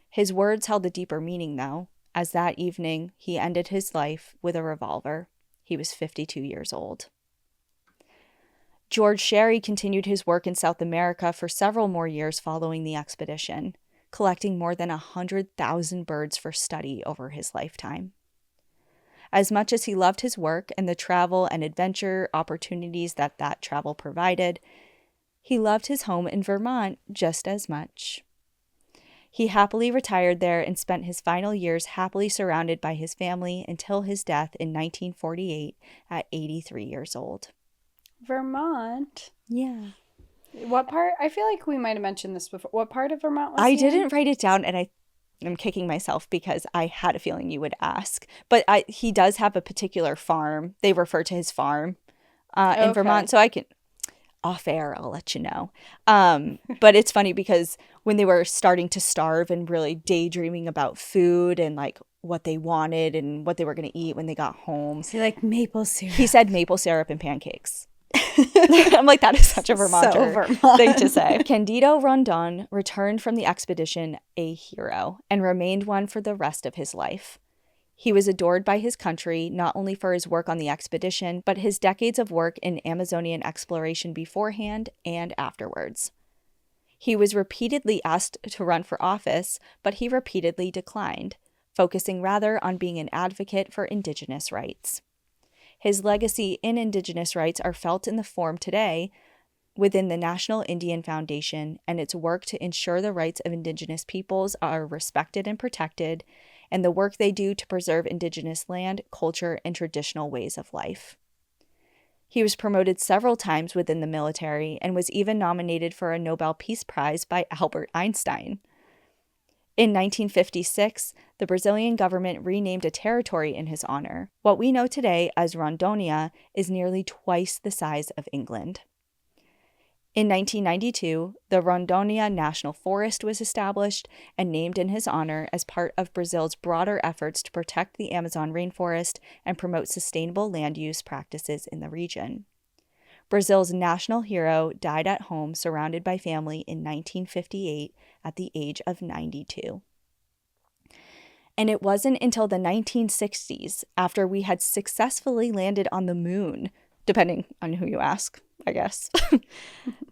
His words held a deeper meaning, though, as that evening he ended his life with a revolver. He was 52 years old. George Sherry continued his work in South America for several more years following the expedition, collecting more than 100,000 birds for study over his lifetime. As much as he loved his work and the travel and adventure opportunities that travel provided, he loved his home in Vermont just as much. He happily retired there and spent his final years happily surrounded by his family until his death in 1948 at 83 years old. Vermont? Yeah. What part? I feel like we might have mentioned this before. What part of Vermont was I he in? didn't write it down, and I'm kicking myself because I had a feeling you would ask. But he does have a particular farm. They refer to his farm in Vermont, so I can, off air, I'll let you know. But it's funny because when they were starting to starve and really daydreaming about food and like what they wanted and what they were going to eat when they got home. So like maple syrup. He said maple syrup and pancakes. I'm like, that is such a Vermonter thing to say. Candido Rondon returned from the expedition a hero and remained one for the rest of his life. He was adored by his country, not only for his work on the expedition, but his decades of work in Amazonian exploration beforehand and afterwards. He was repeatedly asked to run for office, but he repeatedly declined, focusing rather on being an advocate for Indigenous rights. His legacy in Indigenous rights are felt in the form today within the National Indian Foundation and its work to ensure the rights of Indigenous peoples are respected and protected, and the work they do to preserve Indigenous land, culture, and traditional ways of life. He was promoted several times within the military and was even nominated for a Nobel Peace Prize by Albert Einstein. In 1956, the Brazilian government renamed a territory in his honor. What we know today as Rondônia is nearly twice the size of England. In 1992, the Rondônia National Forest was established and named in his honor as part of Brazil's broader efforts to protect the Amazon rainforest and promote sustainable land use practices in the region. Brazil's national hero died at home surrounded by family in 1958 at the age of 92. And it wasn't until the 1960s, after we had successfully landed on the moon, depending on who you ask, I guess,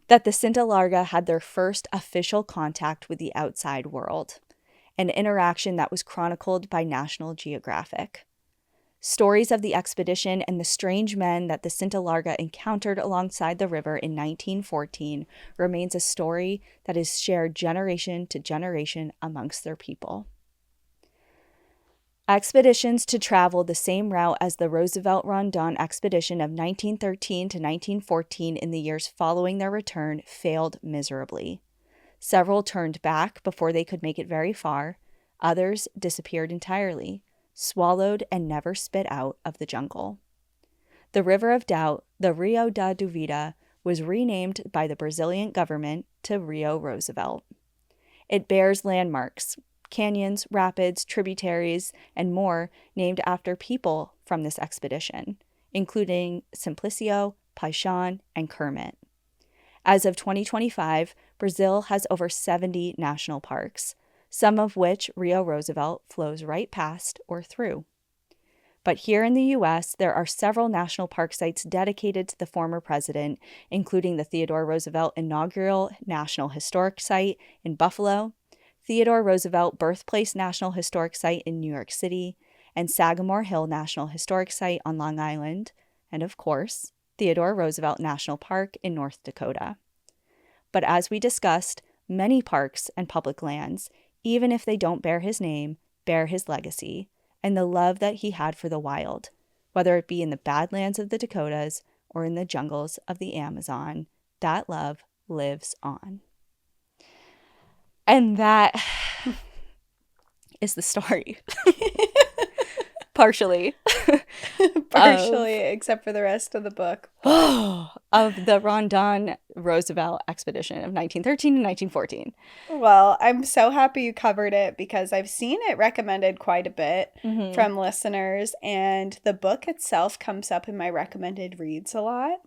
that the Cinta Larga had their first official contact with the outside world, an interaction that was chronicled by National Geographic. Stories of the expedition and the strange men that the Cinta Larga encountered alongside the river in 1914 remains a story that is shared generation to generation amongst their people. Expeditions to travel the same route as the Roosevelt-Rondon Expedition of 1913 to 1914 in the years following their return failed miserably. Several turned back before they could make it very far. Others disappeared entirely, swallowed and never spit out of the jungle. The River of Doubt, the Rio da Duvida, was renamed by the Brazilian government to Rio Roosevelt. It bears landmarks, canyons, rapids, tributaries, and more named after people from this expedition, including Simplicio, Paixão, and Kermit. As of 2025, Brazil has over 70 national parks, some of which Rio Roosevelt flows right past or through. But here in the U.S., there are several national park sites dedicated to the former president, including the Theodore Roosevelt Inaugural National Historic Site in Buffalo, Theodore Roosevelt Birthplace National Historic Site in New York City, and Sagamore Hill National Historic Site on Long Island, and of course, Theodore Roosevelt National Park in North Dakota. But as we discussed, many parks and public lands, even if they don't bear his name, bear his legacy and the love that he had for the wild, whether it be in the Badlands of the Dakotas or in the jungles of the Amazon. That love lives on. And that is the story. Partially. Partially, except for the rest of the book. Of the Rondon Roosevelt Expedition of 1913 and 1914. Well, I'm so happy you covered it because I've seen it recommended quite a bit from listeners, and the book itself comes up in my recommended reads a lot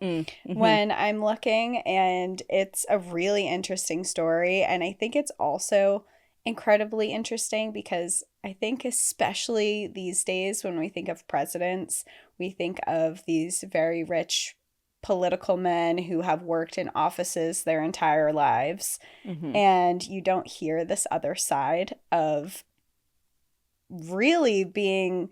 when I'm looking, and it's a really interesting story, and I think it's also incredibly interesting because I think especially these days when we think of presidents, we think of these very rich political men who have worked in offices their entire lives, and you don't hear this other side of really being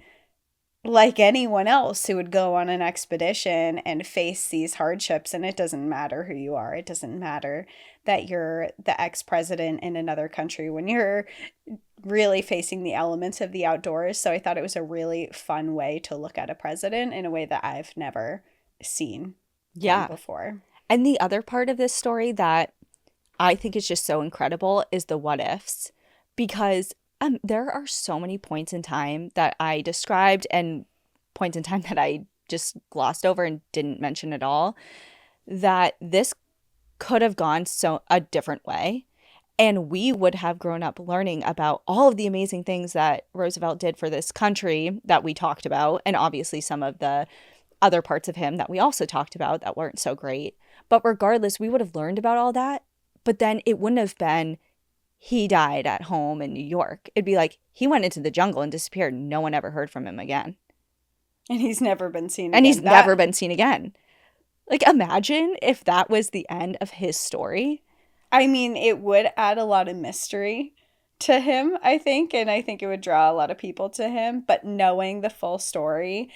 like anyone else who would go on an expedition and face these hardships. And it doesn't matter who you are. It doesn't matter that you're the ex-president in another country when you're really facing the elements of the outdoors. So I thought it was a really fun way to look at a president in a way that I've never seen before. And the other part of this story that I think is just so incredible is the what ifs, because there are so many points in time that I described and points in time that I just glossed over and didn't mention at all, that this could have gone a different way. And we would have grown up learning about all of the amazing things that Roosevelt did for this country that we talked about, and obviously some of the other parts of him that we also talked about that weren't so great. But regardless, we would have learned about all that, but then it wouldn't have been he died at home in New York. It'd be like he went into the jungle and disappeared. No one ever heard from him again. And he's never been seen again. And he's never been seen again. Like, imagine if that was the end of his story. I mean, it would add a lot of mystery to him, I think. And I think it would draw a lot of people to him. But knowing the full story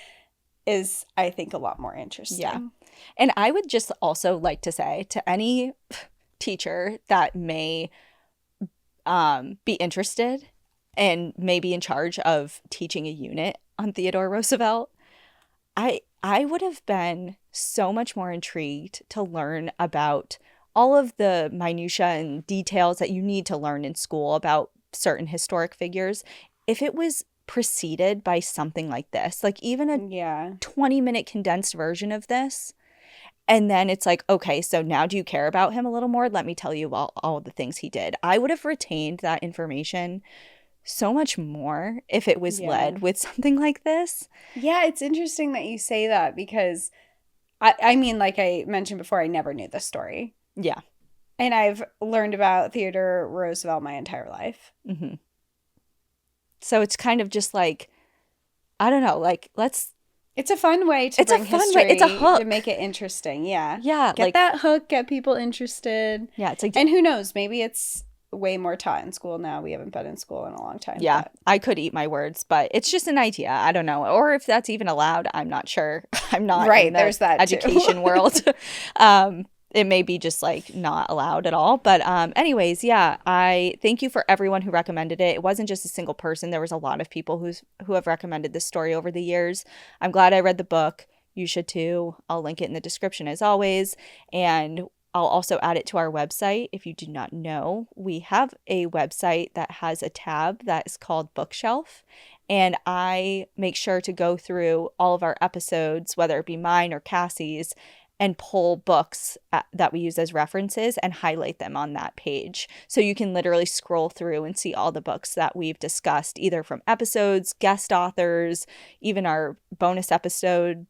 is, I think, a lot more interesting. Yeah. And I would just also like to say to any teacher that may be interested and may be in charge of teaching a unit on Theodore Roosevelt, I would have been so much more intrigued to learn about all of the minutia and details that you need to learn in school about certain historic figures if it was preceded by something like this, like even a 20-minute condensed version of this. And then it's like, okay, so now do you care about him a little more? Let me tell you all the things he did. I would have retained that information so much more if it was led with something like this. Yeah, it's interesting that you say that because, I mean, like I mentioned before, I never knew this story. Yeah. And I've learned about Theodore Roosevelt my entire life. Mm-hmm. So it's kind of just like, I don't know, like It's a fun way to bring history. It's a hook. To make it interesting, yeah. Yeah. Get that hook, get people interested. Yeah, it's like... And who knows, maybe it's way more taught in school now. We haven't been in school in a long time. Yeah, I could eat my words, but it's just an idea. I don't know. Or if that's even allowed, I'm not sure. I'm not in the there's that education world. It may be just like not allowed at all. But anyways, yeah, I thank you for everyone who recommended it. It wasn't just a single person. There was a lot of people who have recommended this story over the years. I'm glad I read the book. You should too. I'll link it in the description as always. And I'll also add it to our website. If you do not know, we have a website that has a tab that is called Bookshelf. And I make sure to go through all of our episodes, whether it be mine or Cassie's, and pull books that we use as references and highlight them on that page. So you can literally scroll through and see all the books that we've discussed, either from episodes, guest authors, even our bonus episode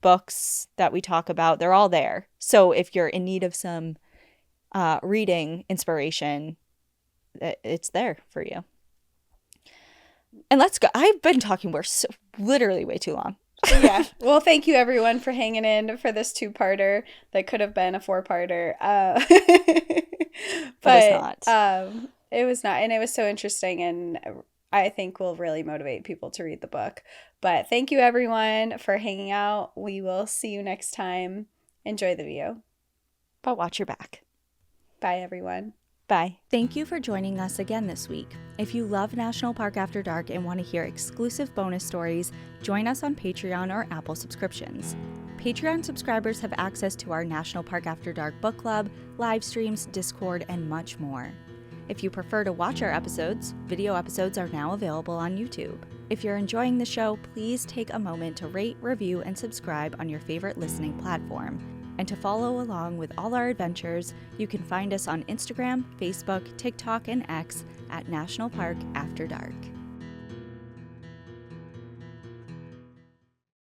books that we talk about. They're all there. So if you're in need of some reading inspiration, it's there for you. And let's go. I've been talking literally way too long. Yeah. Well, thank you everyone for hanging in for this 2-parter that could have been a 4-parter. But it was not. And it was so interesting, and I think will really motivate people to read the book. But thank you everyone for hanging out. We will see you next time. Enjoy the view. But watch your back. Bye everyone. Bye. Thank you for joining us again this week. If you love National Park After Dark and want to hear exclusive bonus stories, join us on Patreon or Apple subscriptions. Patreon subscribers have access to our National Park After Dark book club, live streams, Discord, and much more. If you prefer to watch our episodes, video episodes are now available on YouTube. If you're enjoying the show, please take a moment to rate, review, and subscribe on your favorite listening platform. And to follow along with all our adventures, you can find us on Instagram, Facebook, TikTok, and X at National Park After Dark.